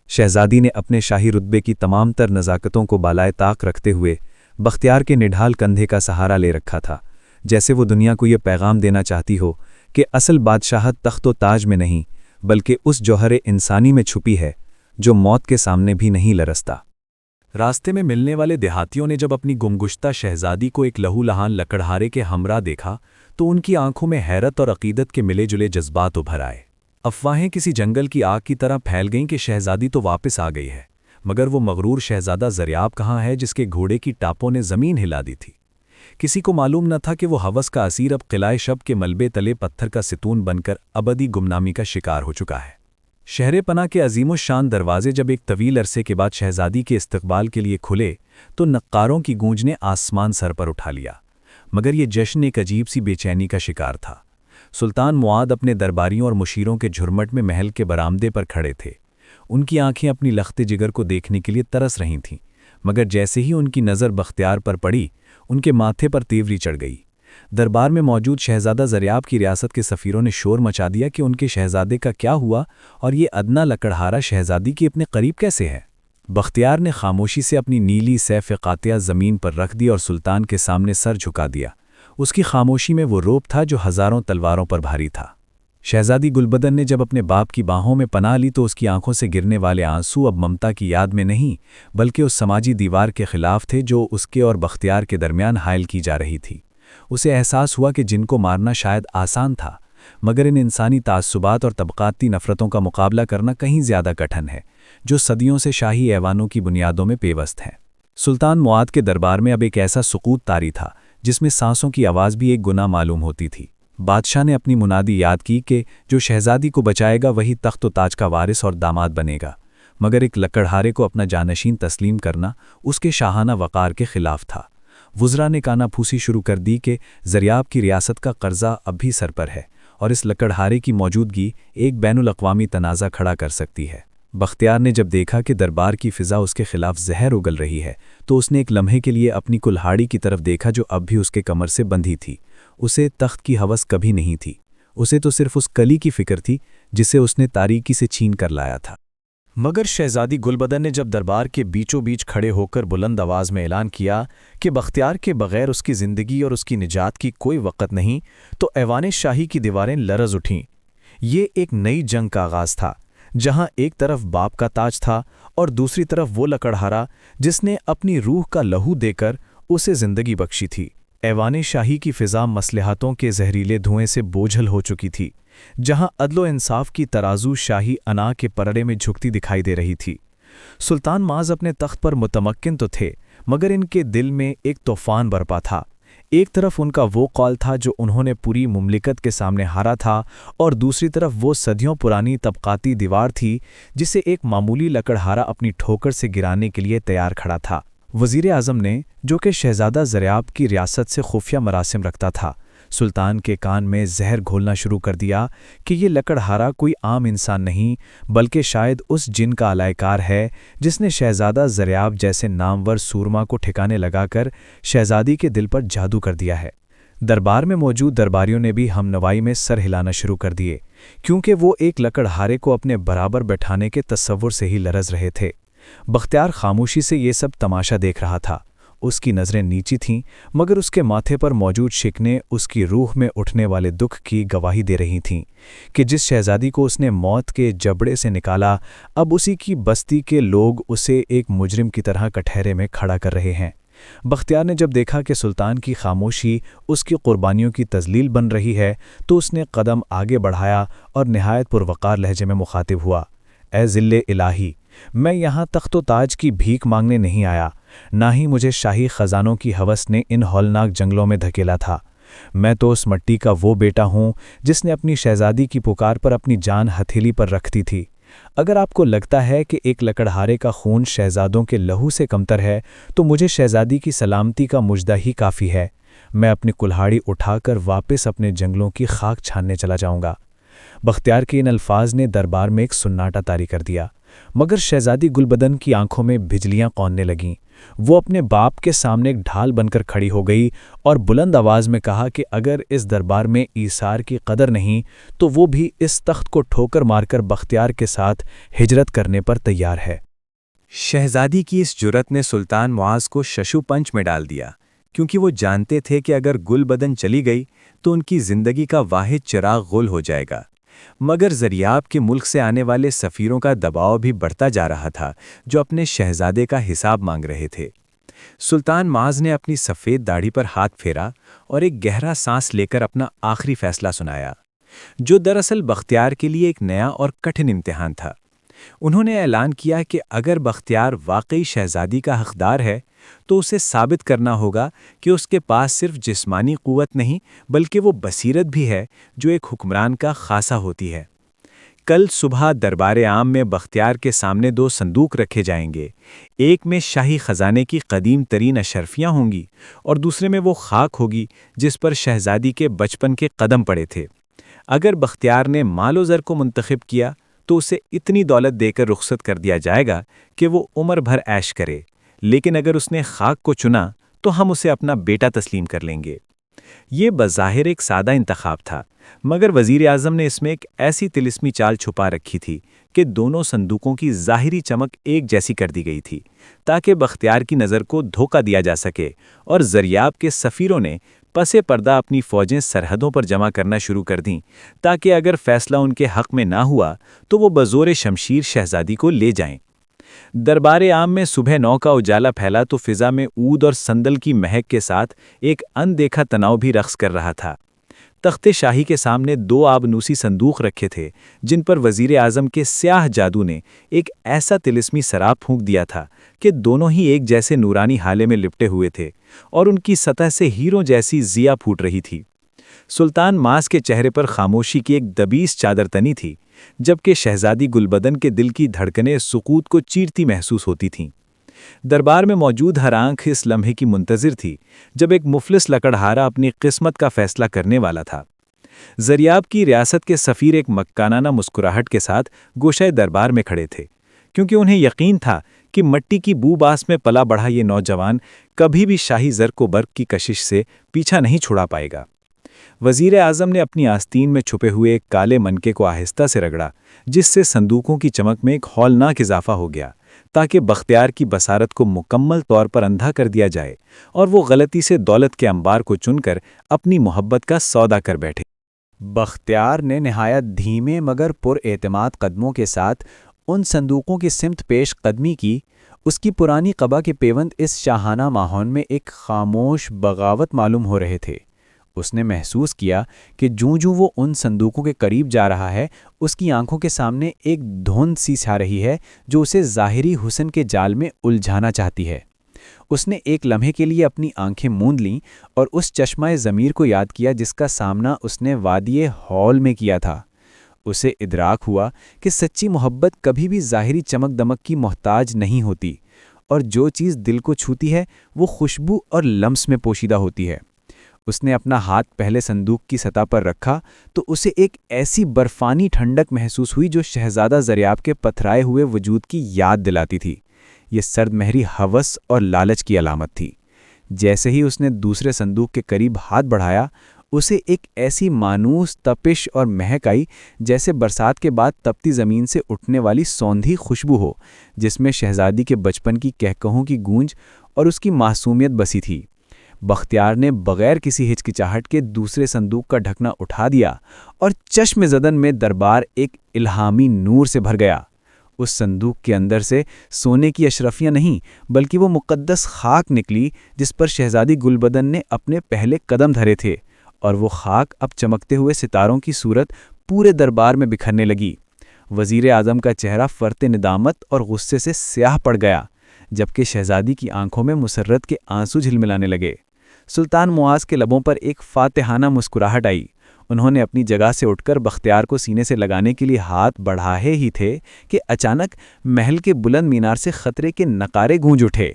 شہزادی نے اپنے شاہی رتبے کی تمام تر نزاکتوں کو بالائے طاق رکھتے ہوئے بختیار کے نڈھال کندھے کا سہارا لے رکھا تھا، جیسے وہ دنیا کو یہ پیغام دینا چاہتی ہو کہ اصل بادشاہت تخت و تاج میں نہیں بلکہ اس جوہر انسانی میں چھپی ہے جو موت کے سامنے بھی نہیں لرزتا۔ راستے میں ملنے والے دیہاتیوں نے جب اپنی گمگشتہ شہزادی کو ایک لہو لہان لکڑہارے کے ہمراہ دیکھا تو ان کی آنکھوں میں حیرت اور عقیدت کے ملے جلے جذبات ابھر آئے۔ افواہیں کسی جنگل کی آگ کی طرح پھیل گئیں کہ شہزادی تو واپس آ گئی ہے، مگر وہ مغرور شہزادہ زریاب کہاں ہے جس کے گھوڑے کی ٹاپوں نے زمین ہلا دی تھی؟ کسی کو معلوم نہ تھا کہ وہ ہوس کا اسیر اب قلعہ شب کے ملبے تلے پتھر کا ستون بن کر ابدی گمنامی کا شکار ہو چکا ہے۔ شہر پناہ کے عظیم الشان دروازے جب ایک طویل عرصے کے بعد شہزادی کے استقبال کے لیے کھلے تو نقاروں کی گونج نے آسمان سر پر اٹھا لیا، مگر یہ جشن ایک عجیب سی بے چینی کا شکار تھا۔ سلطان معاد اپنے درباریوں اور مشیروں کے جھرمٹ میں محل کے برآمدے پر کھڑے تھے۔ ان کی آنکھیں اپنی لخت جگر کو دیکھنے کے لیے ترس رہی تھیں، مگر جیسے ہی ان کی نظر بختیار پر پڑی ان کے ماتھے پر تیوری چڑھ گئی۔ دربار میں موجود شہزادہ زریاب کی ریاست کے سفیروں نے شور مچا دیا کہ ان کے شہزادے کا کیا ہوا اور یہ ادنا لکڑہارا شہزادی کے اپنے قریب کیسے ہے؟ بختیار نے خاموشی سے اپنی نیلی سیف قاطعہ زمین پر رکھ دی اور سلطان کے سامنے سر جھکا دیا۔ اس کی خاموشی میں وہ روپ تھا جو ہزاروں تلواروں پر بھاری تھا۔ شہزادی گلبدن نے جب اپنے باپ کی باہوں میں پناہ لی تو اس کی آنکھوں سے گرنے والے آنسو اب ممتا کی یاد میں نہیں بلکہ اس سماجی دیوار کے خلاف تھے جو اس کے اور بختیار کے درمیان حائل کی جا رہی تھی۔ اسے احساس ہوا کہ جن کو مارنا شاید آسان تھا، مگر ان انسانی تعصبات اور طبقاتی نفرتوں کا مقابلہ کرنا کہیں زیادہ کٹھن ہے جو صدیوں سے شاہی ایوانوں کی بنیادوں میں پیوست ہیں۔ سلطان معاد کے دربار میں اب ایک ایسا سکوت طاری تھا جس میں سانسوں کی آواز بھی ایک گنا معلوم ہوتی تھی۔ بادشاہ نے اپنی منادی یاد کی کہ جو شہزادی کو بچائے گا وہی تخت و تاج کا وارث اور داماد بنے گا، مگر ایک لکڑہارے کو اپنا جانشین تسلیم کرنا اس کے شاہانہ وقار کے خلاف تھا۔ وزراء نے کانا پھوسی شروع کر دی کہ زریاب کی ریاست کا قرضہ اب بھی سر پر ہے اور اس لکڑہارے کی موجودگی ایک بین الاقوامی تنازع کھڑا کر سکتی ہے۔ بختیار نے جب دیکھا کہ دربار کی فضا اس کے خلاف زہر اگل رہی ہے تو اس نے ایک لمحے کے لیے اپنی کلہاڑی کی طرف دیکھا جو اب بھی اس کے کمر سے بندھی تھی۔ اسے تخت کی ہوس کبھی نہیں تھی، اسے تو صرف اس کلی کی فکر تھی جسے اس نے تاریکی سے چھین کر لایا تھا۔ مگر شہزادی گلبدن نے جب دربار کے بیچوں بیچ کھڑے ہو کر بلند آواز میں اعلان کیا کہ بختیار کے بغیر اس کی زندگی اور اس کی نجات کی کوئی وقت نہیں تو ایوان شاہی کی دیواریں لرز اٹھیں۔ یہ ایک نئی جنگ کا آغاز تھا جہاں ایک طرف باپ کا تاج تھا اور دوسری طرف وہ لکڑہارا جس نے اپنی روح کا لہو دے کر اسے زندگی بخشی تھی۔ ایوان شاہی کی فضا مصلحتوں کے زہریلے دھوئیں سے بوجھل ہو چکی تھی، جہاں عدل و انصاف کی ترازو شاہی انا کے پرڑے میں جھکتی دکھائی دے رہی تھی۔ سلطان معاذ اپنے تخت پر متمکن تو تھے، مگر ان کے دل میں ایک طوفان برپا تھا۔ ایک طرف ان کا وہ قول تھا جو انہوں نے پوری مملکت کے سامنے ہارا تھا اور دوسری طرف وہ صدیوں پرانی طبقاتی دیوار تھی جسے ایک معمولی لکڑہارا اپنی ٹھوکر سے گرانے کے لیے تیار کھڑا تھا۔ وزیر اعظم نے، جو کہ شہزادہ زریاب کی ریاست سے خفیہ مراسم رکھتا تھا، سلطان کے کان میں زہر گھولنا شروع کر دیا کہ یہ لکڑہارا کوئی عام انسان نہیں بلکہ شاید اس جن کا علائقار ہے جس نے شہزادہ زریاب جیسے نامور سورما کو ٹھکانے لگا کر شہزادی کے دل پر جادو کر دیا ہے۔ دربار میں موجود درباریوں نے بھی ہم نوائی میں سر ہلانا شروع کر دیے کیونکہ وہ ایک لکڑہارے کو اپنے برابر بٹھانے کے تصور سے ہی لرز رہے تھے۔ بختیار خاموشی سے یہ سب تماشا دیکھ رہا تھا۔ اس کی نظریں نیچی تھیں مگر اس کے ماتھے پر موجود شکنیں اس کی روح میں اٹھنے والے دکھ کی گواہی دے رہی تھیں کہ جس شہزادی کو اس نے موت کے جبڑے سے نکالا اب اسی کی بستی کے لوگ اسے ایک مجرم کی طرح کٹہرے میں کھڑا کر رہے ہیں۔ بختیار نے جب دیکھا کہ سلطان کی خاموشی اس کی قربانیوں کی تذلیل بن رہی ہے تو اس نے قدم آگے بڑھایا اور نہایت پروقار لہجے میں مخاطب ہوا، اے ذل الہی، میں یہاں تخت و تاج کی بھیک مانگنے نہیں آیا، نہ ہی مجھے شاہی خزانوں کی ہوس نے ان ہولناک جنگلوں میں دھکیلا تھا۔ میں تو اس مٹی کا وہ بیٹا ہوں جس نے اپنی شہزادی کی پکار پر اپنی جان ہتھیلی پر رکھ دی تھی۔ اگر آپ کو لگتا ہے کہ ایک لکڑہارے کا خون شہزادوں کے لہو سے کمتر ہے تو مجھے شہزادی کی سلامتی کا مژدہ ہی کافی ہے۔ میں اپنی کلہاڑی اٹھا کر واپس اپنے جنگلوں کی خاک چھاننے چلا جاؤں گا۔ بختیار کے ان الفاظ نے دربار میں ایک سناٹا طاری کر دیا، مگر شہزادی گلبدن کی آنکھوں میں بجلیاں قوننے لگیں۔ وہ اپنے باپ کے سامنے ایک ڈھال بن کر کھڑی ہو گئی اور بلند آواز میں کہا کہ اگر اس دربار میں ایثار کی قدر نہیں تو وہ بھی اس تخت کو ٹھوکر مار کر بختیار کے ساتھ ہجرت کرنے پر تیار ہے۔ شہزادی کی اس جرأت نے سلطان معاذ کو ششو پنچ میں ڈال دیا، کیونکہ وہ جانتے تھے کہ اگر گلبدن چلی گئی تو ان کی زندگی کا واحد چراغ غل ہو جائے گا۔ مگر زریاب کے ملک سے آنے والے سفیروں کا دباؤ بھی بڑھتا جا رہا تھا جو اپنے شہزادے کا حساب مانگ رہے تھے۔ سلطان معاذ نے اپنی سفید داڑھی پر ہاتھ پھیرا اور ایک گہرا سانس لے کر اپنا آخری فیصلہ سنایا، جو دراصل بختیار کے لیے ایک نیا اور کٹھن امتحان تھا۔ انہوں نے اعلان کیا کہ اگر بختیار واقعی شہزادی کا حقدار ہے تو اسے ثابت کرنا ہوگا کہ اس کے پاس صرف جسمانی قوت نہیں بلکہ وہ بصیرت بھی ہے جو ایک حکمران کا خاصہ ہوتی ہے۔ کل صبح دربار عام میں بختیار کے سامنے 2 صندوق رکھے جائیں گے، ایک میں شاہی خزانے کی قدیم ترین اشرفیاں ہوں گی اور دوسرے میں وہ خاک ہوگی جس پر شہزادی کے بچپن کے قدم پڑے تھے۔ اگر بختیار نے مال و زر کو منتخب کیا تو اسے اتنی دولت دے کر رخصت کر دیا جائے گا کہ وہ عمر بھر عیش کرے، لیکن اگر اس نے خاک کو چنا تو ہم اسے اپنا بیٹا تسلیم کر لیں گے۔ یہ بظاہر ایک سادہ انتخاب تھا، مگر وزیر اعظم نے اس میں ایک ایسی طلسمی چال چھپا رکھی تھی کہ دونوں صندوقوں کی ظاہری چمک ایک جیسی کر دی گئی تھی تاکہ بختیار کی نظر کو دھوکہ دیا جا سکے، اور زریاب کے سفیروں نے پس پردہ اپنی فوجیں سرحدوں پر جمع کرنا شروع کر دیں تاکہ اگر فیصلہ ان کے حق میں نہ ہوا تو وہ بزور شمشیر شہزادی کو لے جائیں۔ دربار عام میں صبح 9 کا اجالا پھیلا تو فضا میں عود اور سندل کی مہک کے ساتھ ایک اندیکھا تناؤ بھی رقص کر رہا تھا۔ تخت شاہی کے سامنے 2 آبنوسی صندوق رکھے تھے جن پر وزیر اعظم کے سیاہ جادو نے ایک ایسا طلسمی سراب پھونک دیا تھا کہ دونوں ہی ایک جیسے نورانی ہالے میں لپٹے ہوئے تھے اور ان کی سطح سے ہیروں جیسی ضیا پھوٹ رہی تھی۔ سلطان معاذ کے چہرے پر خاموشی کی ایک دبیس چادر تنی تھی، جبکہ شہزادی گلبدن کے دل کی دھڑکنیں سکوت کو چیرتی محسوس ہوتی تھیں۔ دربار میں موجود ہر آنکھ اس لمحے کی منتظر تھی جب ایک مفلس لکڑہارا اپنی قسمت کا فیصلہ کرنے والا تھا۔ زریاب کی ریاست کے سفیر ایک مکانانہ مسکراہٹ کے ساتھ گوشہ دربار میں کھڑے تھے، کیونکہ انہیں یقین تھا کہ مٹی کی بو باس میں پلا بڑھا یہ نوجوان کبھی بھی شاہی زر کو برق کی کشش سے پیچھا نہیں چھڑا پائے گا۔ وزیر اعظم نے اپنی آستین میں چھپے ہوئے ایک کالے منکے کو آہستہ سے رگڑا، جس سے صندوقوں کی چمک میں ایک ہولناک اضافہ ہو گیا تاکہ بختیار کی بصارت کو مکمل طور پر اندھا کر دیا جائے اور وہ غلطی سے دولت کے انبار کو چن کر اپنی محبت کا سودا کر بیٹھے۔ بختیار نے نہایت دھیمے مگر پر اعتماد قدموں کے ساتھ ان صندوقوں کی سمت پیش قدمی کی۔ اس کی پرانی قبا کے پیوند اس شاہانہ ماحول میں ایک خاموش بغاوت معلوم ہو رہے تھے۔ اس نے محسوس کیا کہ جوں وہ ان صندوقوں کے قریب جا رہا ہے، اس کی آنکھوں کے سامنے ایک دھند سی چھا رہی ہے جو اسے ظاہری حسن کے جال میں الجھانا چاہتی ہے۔ اس نے ایک لمحے کے لیے اپنی آنکھیں موند لیں اور اس چشمہ ضمیر کو یاد کیا جس کا سامنا اس نے وادی ہال میں کیا تھا۔ اسے ادراک ہوا کہ سچی محبت کبھی بھی ظاہری چمک دمک کی محتاج نہیں ہوتی، اور جو چیز دل کو چھوتی ہے وہ خوشبو اور لمس میں پوشیدہ ہوتی ہے۔ اس نے اپنا ہاتھ پہلے صندوق کی سطح پر رکھا تو اسے ایک ایسی برفانی ٹھنڈک محسوس ہوئی جو شہزادہ زریاب کے پتھرائے ہوئے وجود کی یاد دلاتی تھی۔ یہ سرد مہری ہوس اور لالچ کی علامت تھی۔ جیسے ہی اس نے دوسرے صندوق کے قریب ہاتھ بڑھایا، اسے ایک ایسی مانوس تپش اور مہک آئی جیسے برسات کے بعد تپتی زمین سے اٹھنے والی سوندھی خوشبو ہو، جس میں شہزادی کے بچپن کی کہکہوں کی گونج اور اس کی معصومیت بسی تھی۔ بختیار نے بغیر کسی ہچکچاہٹ کے دوسرے صندوق کا ڈھکنا اٹھا دیا اور چشم زدن میں دربار ایک الہامی نور سے بھر گیا۔ اس صندوق کے اندر سے سونے کی اشرفیاں نہیں بلکہ وہ مقدس خاک نکلی جس پر شہزادی گلبدن نے اپنے پہلے قدم دھرے تھے، اور وہ خاک اب چمکتے ہوئے ستاروں کی صورت پورے دربار میں بکھرنے لگی۔ وزیر اعظم کا چہرہ فرط ندامت اور غصے سے سیاہ پڑ گیا، جبکہ شہزادی کی آنکھوں میں مسرت کے آنسو جھلملانے لگے۔ سلطان معاذ کے لبوں پر ایک فاتحانہ مسکراہٹ آئی۔ انہوں نے اپنی جگہ سے اٹھ کر بختیار کو سینے سے لگانے کے لیے ہاتھ بڑھائے ہی تھے کہ اچانک محل کے بلند مینار سے خطرے کے نقارے گونج اٹھے۔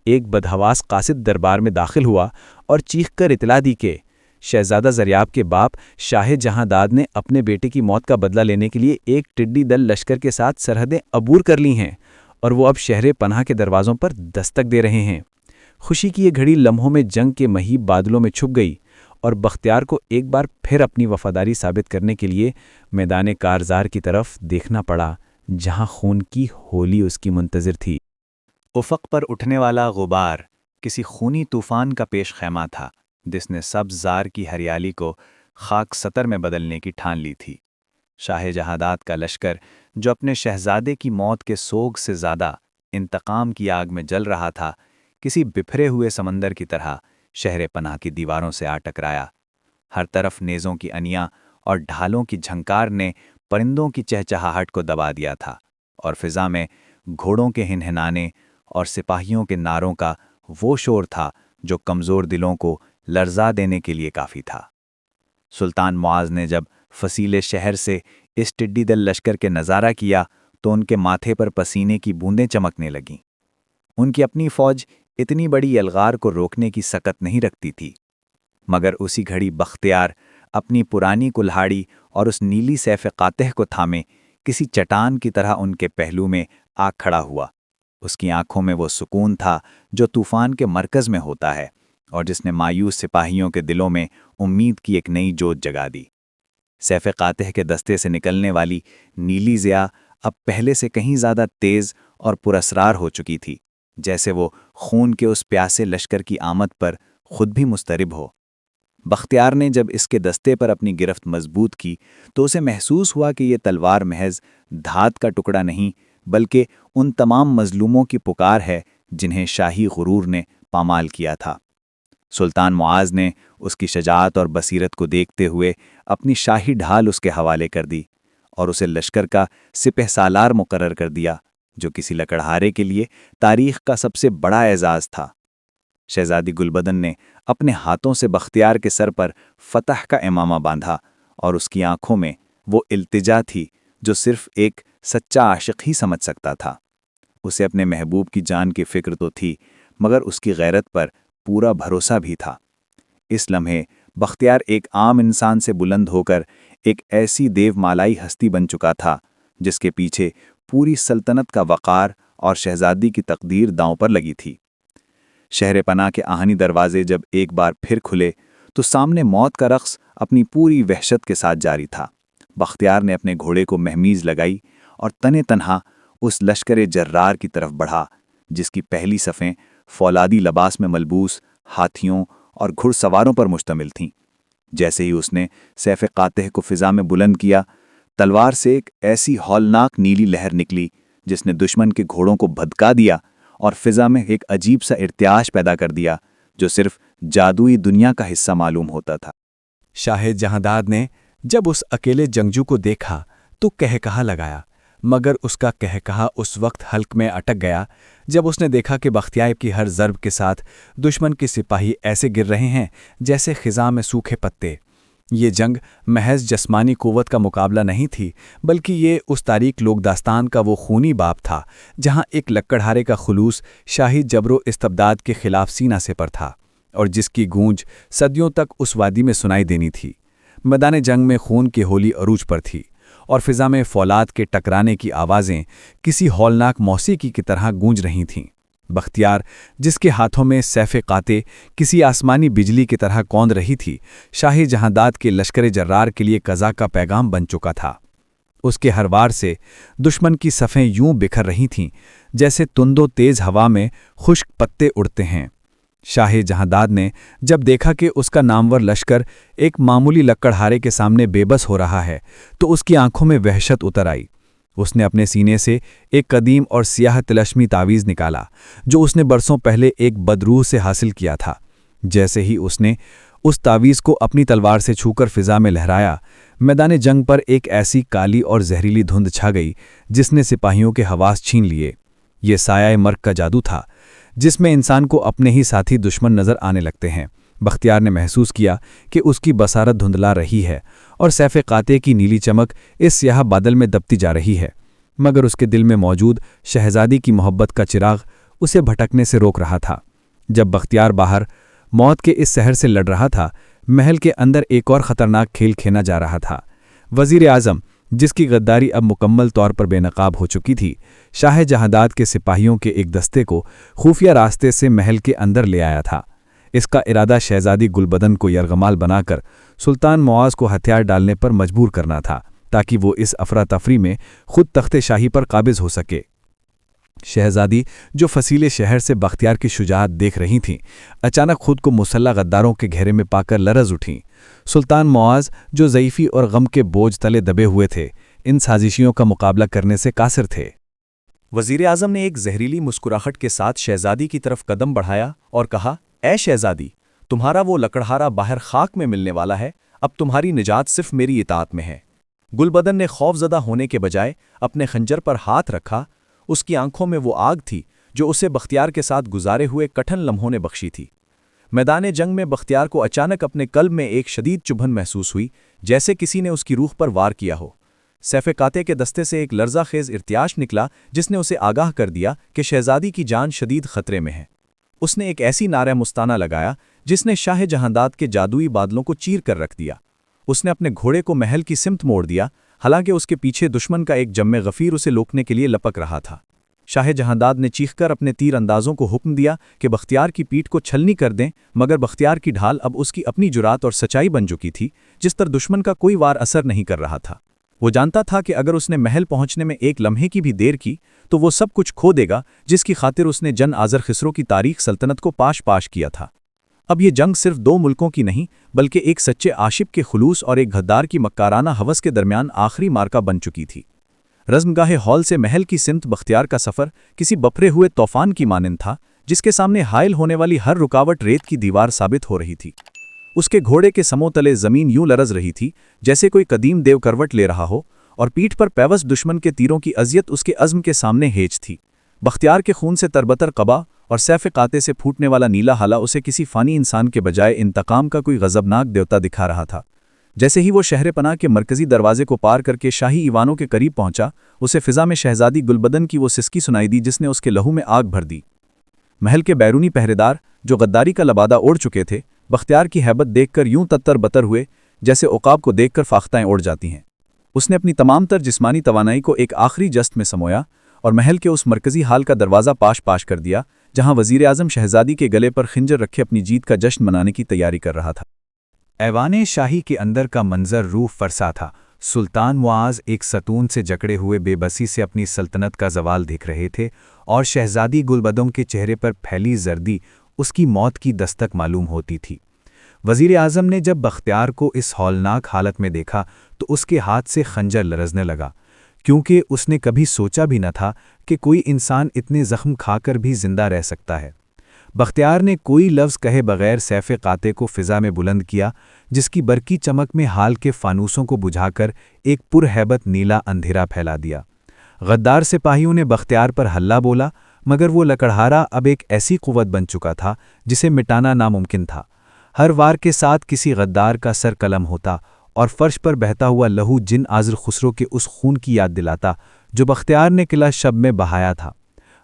ایک بدحواس قاصد دربار میں داخل ہوا اور چیخ کر اطلاع دی کہ شہزادہ زریاب کے باپ شاہ جہاں داد نے اپنے بیٹے کی موت کا بدلہ لینے کے لیے ایک ٹڈی دل لشکر کے ساتھ سرحدیں عبور کر لی ہیں اور وہ اب شہر پناہ کے دروازوں پر دستک دے رہے ہیں۔ خوشی کی یہ گھڑی لمحوں میں جنگ کے مہیب بادلوں میں چھپ گئی، اور بختیار کو ایک بار پھر اپنی وفاداری ثابت کرنے کے لیے میدان کارزار کی طرف دیکھنا پڑا، جہاں خون کی ہولی اس کی منتظر تھی۔ افق پر اٹھنے والا غبار کسی خونی طوفان کا پیش خیمہ تھا جس نے سبز زار کی ہریالی کو خاک ستر میں بدلنے کی ٹھان لی تھی۔ شاہ جہادات کا لشکر جو اپنے شہزادے کی موت کے سوگ سے زیادہ انتقام کی آگ میں جل رہا تھا، کسی بکھرے ہوئے سمندر کی طرح شہر پناہ کی دیواروں سے آ ٹکرایا۔ ہر طرف نیزوں کی انیاں اور ڈھالوں کی جھنکار نے پرندوں کی چہچہاہٹ کو دبا دیا تھا، اور فضا میں گھوڑوں کے ہنہنانے اور سپاہیوں کے نعروں کا وہ شور تھا جو کمزور دلوں کو لرزا دینے کے لیے کافی تھا۔ سلطان معاذ نے جب فصیل شہر سے اس ٹڈی دل لشکر کے نظارہ کیا تو ان کے ماتھے پر پسینے کی بوندیں چمکنے لگیں۔ ان کی اپنی فوج اتنی بڑی یلغار کو روکنے کی سکت نہیں رکھتی تھی، مگر اسی گھڑی بختیار اپنی پرانی کلہاڑی اور اس نیلی سیف قاتح کو تھامے کسی چٹان کی طرح ان کے پہلو میں آ کھڑا ہوا۔ اس کی آنکھوں میں وہ سکون تھا جو طوفان کے مرکز میں ہوتا ہے، اور جس نے مایوس سپاہیوں کے دلوں میں امید کی ایک نئی جوت جگا دی۔ سیف قاتح کے دستے سے نکلنے والی نیلی ضیاء اب پہلے سے کہیں زیادہ تیز اور پراسرار ہو چکی تھی، جیسے وہ خون کے اس پیاسے لشکر کی آمد پر خود بھی مضطرب ہو۔ بختیار نے جب اس کے دستے پر اپنی گرفت مضبوط کی تو اسے محسوس ہوا کہ یہ تلوار محض دھات کا ٹکڑا نہیں بلکہ ان تمام مظلوموں کی پکار ہے جنہیں شاہی غرور نے پامال کیا تھا۔ سلطان معاذ نے اس کی شجاعت اور بصیرت کو دیکھتے ہوئے اپنی شاہی ڈھال اس کے حوالے کر دی اور اسے لشکر کا سپہ سالار مقرر کر دیا، جو کسی لکڑہارے کے لیے تاریخ کا سب سے بڑا اعزاز تھا۔ شہزادی گلبدن نے اپنے ہاتھوں سے بختیار کے سر پر فتح کا امامہ باندھا، اور اس کی آنکھوں میں وہ التجا تھی جو صرف ایک سچا عاشق ہی سمجھ سکتا تھا۔ اسے اپنے محبوب کی جان کی فکر تو تھی، مگر اس کی غیرت پر پورا بھروسہ بھی تھا۔ اس لمحے بختیار ایک عام انسان سے بلند ہو کر ایک ایسی دیو مالائی ہستی بن چکا تھا جس کے پیچھے پوری سلطنت کا وقار اور شہزادی کی تقدیر داؤں پر لگی تھی۔ شہر پناہ کے آہنی دروازے جب ایک بار پھر کھلے تو سامنے موت کا رقص اپنی پوری وحشت کے ساتھ جاری تھا۔ بختیار نے اپنے گھوڑے کو مہمیز لگائی اور تنے تنہا اس لشکر جرار کی طرف بڑھا جس کی پہلی صفیں فولادی لباس میں ملبوس ہاتھیوں اور گھڑ سواروں پر مشتمل تھیں۔ جیسے ہی اس نے سیف قاتح کو فضا میں بلند کیا، تلوار سے ایک ایسی ہولناک نیلی لہر نکلی جس نے دشمن کے گھوڑوں کو بھدکا دیا اور فضا میں ایک عجیب سا ارتعاش پیدا کر دیا جو صرف جادوئی دنیا کا حصہ معلوم ہوتا تھا۔ شاہ جہانداد نے جب اس اکیلے جنگجو کو دیکھا تو کہا لگایا، مگر اس کا کہا اس وقت حلق میں اٹک گیا جب اس نے دیکھا کہ بختیار کی ہر ضرب کے ساتھ دشمن کے سپاہی ایسے گر رہے ہیں جیسے خزاں میں سوکھے پتے۔ یہ جنگ محض جسمانی قوت کا مقابلہ نہیں تھی، بلکہ یہ اس تاریک لوک داستان کا وہ خونی باب تھا جہاں ایک لکڑہارے کا خلوص شاہی جبر و استبداد کے خلاف سینہ سے پر تھا۔ اور جس کی گونج صدیوں تک اس وادی میں سنائی دینی تھی۔ میدان جنگ میں خون کی ہولی عروج پر تھی، اور فضا میں فولاد کے ٹکرانے کی آوازیں کسی ہولناک موسیقی کی طرح گونج رہی تھیں۔ بختیار، جس کے ہاتھوں میں سیف قاطع کسی آسمانی بجلی کی طرح کوند رہی تھی، شاہی جہانداد کے لشکر جرار کے لیے قضا کا پیغام بن چکا تھا۔ اس کے ہر وار سے دشمن کی صفیں یوں بکھر رہی تھیں جیسے تند و تیز ہوا میں خشک پتے اڑتے ہیں۔ شاہ جہانداد نے جب دیکھا کہ اس کا نامور لشکر ایک معمولی لکڑہارے کے سامنے بے بس ہو رہا ہے تو اس کی آنکھوں میں وحشت اتر آئی۔ اس نے اپنے سینے سے ایک قدیم اور سیاہ تلشمی تعویذ نکالا جو اس نے برسوں پہلے ایک بدروح سے حاصل کیا تھا۔ جیسے ہی اس نے اس تعویذ کو اپنی تلوار سے چھو کر فضا میں لہرایا، میدان جنگ پر ایک ایسی کالی اور زہریلی دھند چھا گئی جس نے سپاہیوں کے حواس چھین لیے۔ یہ سایہ مرگ کا جادو تھا جس میں انسان کو اپنے ہی ساتھی دشمن نظر آنے لگتے ہیں۔ بختیار نے محسوس کیا کہ اس کی بصارت دھندلا رہی ہے اور سیف قاطع کی نیلی چمک اس سیاہ بادل میں دبتی جا رہی ہے، مگر اس کے دل میں موجود شہزادی کی محبت کا چراغ اسے بھٹکنے سے روک رہا تھا۔ جب بختیار باہر موت کے اس سحر سے لڑ رہا تھا، محل کے اندر ایک اور خطرناک کھیل کھیلا جا رہا تھا۔ وزیر اعظم، جس کی غداری اب مکمل طور پر بے نقاب ہو چکی تھی، شاہ جہانداد کے سپاہیوں کے ایک دستے کو خفیہ راستے سے محل کے اندر لے آیا تھا۔ اس کا ارادہ شہزادی گلبدن کو یرغمال بنا کر سلطان معاذ کو ہتھیار ڈالنے پر مجبور کرنا تھا تاکہ وہ اس افراتفری میں خود تخت شاہی پر قابض ہو سکے۔ شہزادی، جو فصیل شہر سے بختیار کی شجاعت دیکھ رہی تھیں، اچانک خود کو مسلح غداروں کے گھیرے میں پا کر لرز اٹھیں۔ سلطان معاذ، جو ضعیفی اور غم کے بوجھ تلے دبے ہوئے تھے، ان سازشیوں کا مقابلہ کرنے سے قاصر تھے۔ وزیر اعظم نے ایک زہریلی مسکراہٹ کے ساتھ شہزادی کی طرف قدم بڑھایا اور کہا، اے شہزادی، تمہارا وہ لکڑہارا باہر خاک میں ملنے والا ہے، اب تمہاری نجات صرف میری اطاعت میں ہے۔ گلبدن نے خوفزدہ ہونے کے بجائے اپنے خنجر پر ہاتھ رکھا۔ اس کی آنکھوں میں وہ آگ تھی جو اسے بختیار کے ساتھ گزارے ہوئے کٹھن لمحوں نے بخشی تھی۔ میدان جنگ میں بختیار کو اچانک اپنے قلب میں ایک شدید چبھن محسوس ہوئی، جیسے کسی نے اس کی روح پر وار کیا ہو۔ سیف قاطع کے دستے سے ایک لرزہ خیز ارتعاش نکلا جس نے اسے آگاہ کر دیا کہ شہزادی کی جان شدید خطرے میں ہے۔ اس نے ایک ایسی نعرہ مستانہ لگایا جس نے شاہ جہانداد کے جادوئی بادلوں کو چیر کر رکھ دیا۔ اس نے اپنے گھوڑے کو محل کی سمت موڑ دیا، حالانکہ اس کے پیچھے دشمن کا ایک جم غفیر اسے لوکنے کے لیے لپک رہا تھا۔ شاہ جہانداد نے چیخ کر اپنے تیر اندازوں کو حکم دیا کہ بختیار کی پیٹھ کو چھلنی کر دیں، مگر بختیار کی ڈھال اب اس کی اپنی جرات اور سچائی بن چکی تھی جس پر دشمن کا کوئی وار اثر نہیں کر رہا تھا۔ وہ جانتا تھا کہ اگر اس نے محل پہنچنے میں ایک لمحے کی بھی دیر کی تو وہ سب کچھ کھو دے گا جس کی خاطر اس نے جن آذر خسرو کی تاریخ سلطنت کو پاش کیا تھا۔ اب یہ جنگ صرف دو ملکوں کی نہیں بلکہ ایک سچے عاشق کے خلوص اور ایک غدار کی مکارانہ ہوس کے درمیان آخری مارکا بن چکی تھی۔ رزمگاہ ہال سے محل کی سمت بختیار کا سفر کسی بپھرے ہوئے طوفان کی مانند تھا جس کے سامنے حائل ہونے والی ہر رکاوٹ ریت کی دیوار ثابت ہو رہی تھی۔ اس کے گھوڑے کے سموں تلے زمین یوں لرز رہی تھی جیسے کوئی قدیم دیو کروٹ لے رہا ہو، اور پیٹھ پر پیوست دشمن کے تیروں کی اذیت اس کے عزم کے سامنے ہیج تھی۔ بختیار کے خون سے تربتر قبا اور سیف قاطع سے پھوٹنے والا نیلا ہالا اسے کسی فانی انسان کے بجائے انتقام کا کوئی غضبناک دیوتا دکھا رہا تھا۔ جیسے ہی وہ شہر پناہ کے مرکزی دروازے کو پار کر کے شاہی ایوانوں کے قریب پہنچا، اسے فضا میں شہزادی گلبدن کی وہ سسکی سنائی دی جس نے اس کے لہو میں آگ بھر دی۔ محل کے بیرونی پہرےدار، جو غداری کا لبادہ اوڑھ چکے تھے، بختیار کی ہیبت دیکھ کر یوں تتر بتر ہوئے جیسے عقاب کو دیکھ کر فاختائیں اوڑھ جاتی ہیں۔ اس نے اپنی تمام تر جسمانی توانائی کو ایک آخری جست میں سمویا اور محل کے اس مرکزی ہال کا دروازہ پاش کر دیا جہاں وزیر اعظم شہزادی کے گلے پر خنجر رکھے اپنی جیت کا جشن منانے کی تیاری کر رہا تھا۔ ایوان شاہی کے اندر کا منظر روح فرسا تھا۔ سلطان معاذ ایک ستون سے جکڑے ہوئے بے بسی سے اپنی سلطنت کا زوال دیکھ رہے تھے، اور شہزادی گلبدن کے چہرے پر پھیلی زردی اس کی موت کی دستک معلوم ہوتی تھی۔ وزیر اعظم نے جب بختیار کو اس ہولناک حالت میں دیکھا تو اس کے ہاتھ سے خنجر لرزنے لگا، کیونکہ اس نے کبھی سوچا بھی نہ تھا کہ کوئی انسان اتنے زخم کھا کر بھی زندہ رہ سکتا ہے۔ بختیار نے کوئی لفظ کہے بغیر سیف قاطع کو فضا میں بلند کیا، جس کی برقی چمک میں حال کے فانوسوں کو بجھا کر ایک پرہیبت نیلا اندھیرا پھیلا دیا۔ غدار سپاہیوں نے بختیار پر ہلہ بولا، مگر وہ لکڑہارا اب ایک ایسی قوت بن چکا تھا جسے مٹانا ناممکن تھا۔ ہر وار کے ساتھ کسی غدار کا سر قلم ہوتا اور فرش پر بہتا ہوا لہو جن آذر خسرو کے اس خون کی یاد دلاتا جو بختیار نے قلعہ شب میں بہایا تھا۔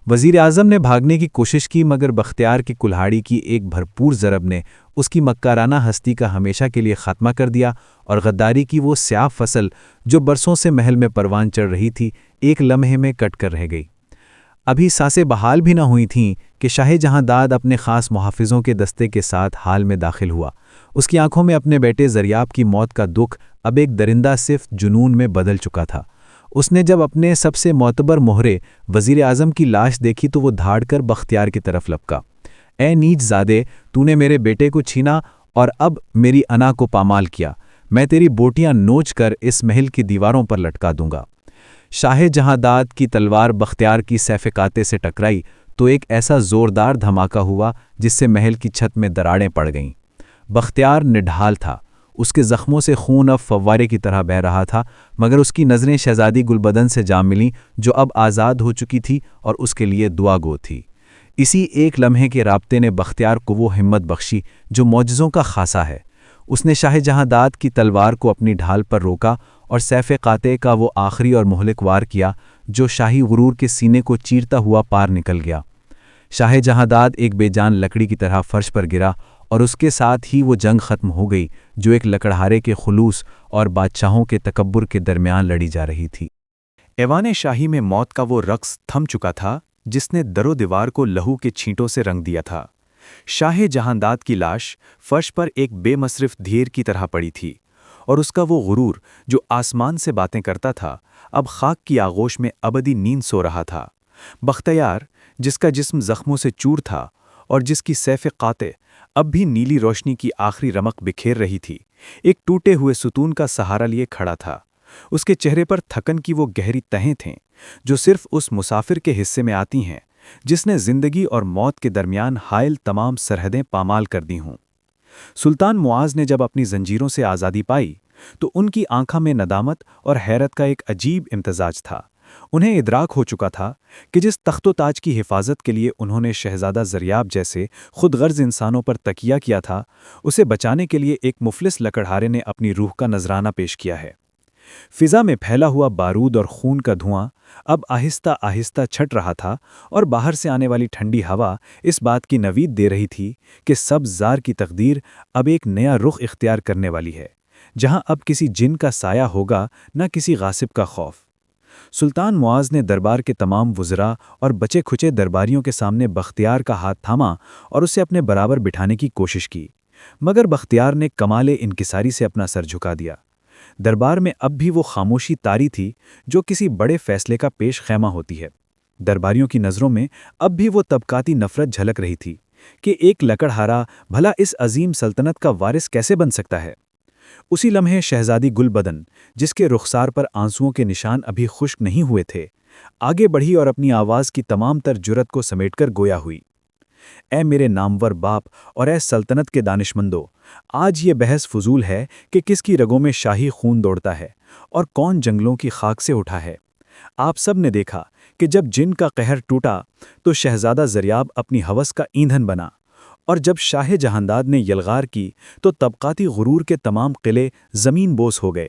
وزیر اعظم نے بھاگنے کی کوشش کی مگر بختیار کی کلہاڑی کی ایک بھرپور ضرب نے اس کی مکارانہ ہستی کا ہمیشہ کے لیے خاتمہ کر دیا اور غداری کی وہ سیاہ فصل جو برسوں سے محل میں پروان چڑھ رہی تھی ایک لمحے میں کٹ کر رہ گئی۔ ابھی سانسیں بحال بھی نہ ہوئی تھیں کہ شاہ جہاں داد اپنے خاص محافظوں کے دستے کے ساتھ حال میں داخل ہوا۔ اس کی آنکھوں میں اپنے بیٹے زریاب کی موت کا دکھ اب ایک درندہ صرف جنون میں بدل چکا تھا۔ اس نے جب اپنے سب سے معتبر مہرے وزیر اعظم کی لاش دیکھی تو وہ دھاڑ کر بختیار کی طرف لپکا۔ اے نیچ زادے، تو نے میرے بیٹے کو چھینا اور اب میری انا کو پامال کیا۔ میں تیری بوٹیاں نوچ کر اس محل کی دیواروں پر لٹکا دوں گا۔ شاہ جہاں داد کی تلوار بختیار کی سیف قاطع سے ٹکرائی تو ایک ایسا زوردار دھماکہ ہوا جس سے محل کی چھت میں دراڑیں پڑ گئیں۔ بختیار نڈھال تھا، اس کے زخموں سے خون اب فوارے کی طرح بہہ رہا تھا، مگر اس کی نظریں شہزادی گلبدن سے جا ملیں جو اب آزاد ہو چکی تھی اور اس کے لیے دعا گو تھی۔ اسی ایک لمحے کے رابطے نے بختیار کو وہ ہمت بخشی جو معجزوں کا خاصہ ہے۔ اس نے شاہ جہاں داد کی تلوار کو اپنی ڈھال پر روکا اور سیف قاطع کا وہ آخری اور مہلک وار کیا جو شاہی غرور کے سینے کو چیرتا ہوا پار نکل گیا۔ شاہ جہاں داد ایک بے جان لکڑی کی طرح فرش پر گرا اور اس کے ساتھ ہی وہ جنگ ختم ہو گئی جو ایک لکڑہارے کے خلوص اور بادشاہوں کے تکبر کے درمیان لڑی جا رہی تھی۔ ایوان شاہی میں موت کا وہ رقص تھم چکا تھا جس نے در و دیوار کو لہو کے چھینٹوں سے رنگ دیا تھا۔ شاہ جہاں داد کی لاش فرش پر ایک بے مصرف دھیر کی طرح پڑی تھی اور اس کا وہ غرور جو آسمان سے باتیں کرتا تھا اب خاک کی آغوش میں ابدی نیند سو رہا تھا۔ بختیار، جس کا جسم زخموں سے چور تھا اور جس کی سیف قاطع اب بھی نیلی روشنی کی آخری رمق بکھیر رہی تھی، ایک ٹوٹے ہوئے ستون کا سہارا لیے کھڑا تھا۔ اس کے چہرے پر تھکن کی وہ گہری تہیں تھیں جو صرف اس مسافر کے حصے میں آتی ہیں جس نے زندگی اور موت کے درمیان حائل تمام سرحدیں پامال کر دی ہوں۔ سلطان معاذ نے جب اپنی زنجیروں سے آزادی پائی تو ان کی آنکھوں میں ندامت اور حیرت کا ایک عجیب امتزاج تھا۔ انہیں ادراک ہو چکا تھا کہ جس تخت و تاج کی حفاظت کے لیے انہوں نے شہزادہ زریاب جیسے خود غرض انسانوں پر تکیہ کیا تھا، اسے بچانے کے لیے ایک مفلس لکڑہارے نے اپنی روح کا نذرانہ پیش کیا ہے۔ فضا میں پھیلا ہوا بارود اور خون کا دھواں اب آہستہ آہستہ چھٹ رہا تھا اور باہر سے آنے والی ٹھنڈی ہوا اس بات کی نوید دے رہی تھی کہ سبز زار کی تقدیر اب ایک نیا رخ اختیار کرنے والی ہے، جہاں اب کسی جن کا سایہ ہوگا نہ کسی غاصب کا خوف۔ سلطان معاذ نے دربار کے تمام وزراء اور بچے کھچے درباریوں کے سامنے بختیار کا ہاتھ تھاما اور اسے اپنے برابر بٹھانے کی کوشش کی، مگر بختیار نے کمال انکساری سے اپنا سر جھکا دیا۔ دربار میں اب بھی وہ خاموشی طاری تھی جو کسی بڑے فیصلے کا پیش خیمہ ہوتی ہے۔ درباریوں کی نظروں میں اب بھی وہ طبقاتی نفرت جھلک رہی تھی کہ ایک لکڑہارا بھلا اس عظیم سلطنت کا وارث کیسے بن سکتا ہے۔ اسی لمحے شہزادی گلبدن، جس کے رخسار پر آنسوؤں کے نشان ابھی خشک نہیں ہوئے تھے، آگے بڑھی اور اپنی آواز کی تمام تر جرت کو سمیٹ کر گویا ہوئی۔ اے میرے نامور باپ اور اے سلطنت کے دانشمندو، آج یہ بحث فضول ہے کہ کس کی رگوں میں شاہی خون دوڑتا ہے اور کون جنگلوں کی خاک سے اٹھا ہے۔ آپ سب نے دیکھا کہ جب جن کا قہر ٹوٹا تو شہزادہ زریاب اپنی ہوس کا ایندھن بنا، اور جب شاہ جہانداد نے یلغار کی تو طبقاتی غرور کے تمام قلعے زمین بوس ہو گئے۔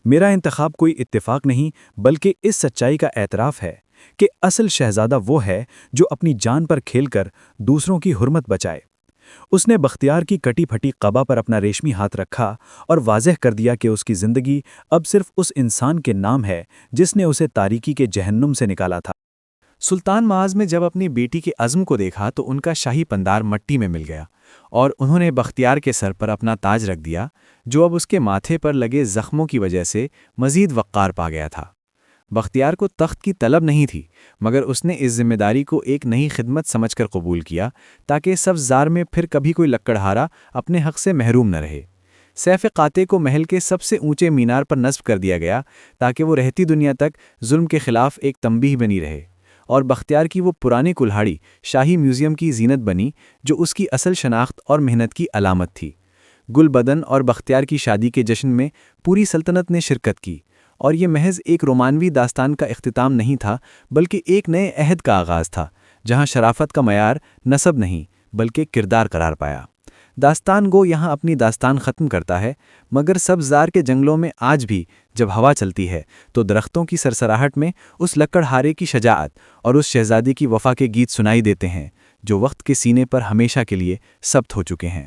میرا انتخاب کوئی اتفاق نہیں بلکہ اس سچائی کا اعتراف ہے کہ اصل شہزادہ وہ ہے جو اپنی جان پر کھیل کر دوسروں کی حرمت بچائے۔ اس نے بختیار کی کٹی پھٹی قبا پر اپنا ریشمی ہاتھ رکھا اور واضح کر دیا کہ اس کی زندگی اب صرف اس انسان کے نام ہے جس نے اسے تاریکی کے جہنم سے نکالا تھا۔ سلطان معاذ نے جب اپنی بیٹی کے عزم کو دیکھا تو ان کا شاہی پندار مٹی میں مل گیا اور انہوں نے بختیار کے سر پر اپنا تاج رکھ دیا جو اب اس کے ماتھے پر لگے زخموں کی وجہ سے مزید وقار پا گیا تھا۔ بختیار کو تخت کی طلب نہیں تھی، مگر اس نے اس ذمہ داری کو ایک نئی خدمت سمجھ کر قبول کیا تاکہ سبز زار میں پھر کبھی کوئی لکڑہارا اپنے حق سے محروم نہ رہے۔ سیف قاطع کو محل کے سب سے اونچے مینار پر نصب کر دیا گیا تاکہ وہ رہتی دنیا تک ظلم کے خلاف ایک تنبیہ بنی رہے، اور بختیار کی وہ پرانی کلہاڑی شاہی میوزیم کی زینت بنی جو اس کی اصل شناخت اور محنت کی علامت تھی۔ گلبدن اور بختیار کی شادی کے جشن میں پوری سلطنت نے شرکت کی، اور یہ محض ایک رومانوی داستان کا اختتام نہیں تھا بلکہ ایک نئے عہد کا آغاز تھا جہاں شرافت کا معیار نسب نہیں بلکہ کردار قرار پایا۔ داستان گو یہاں اپنی داستان ختم کرتا ہے، مگر سبززار کے جنگلوں میں آج بھی جب ہوا چلتی ہے تو درختوں کی سرسراہٹ میں اس لکڑہارے کی شجاعت اور اس شہزادی کی وفا کے گیت سنائی دیتے ہیں جو وقت کے سینے پر ہمیشہ کے لیے ثبت ہو چکے ہیں۔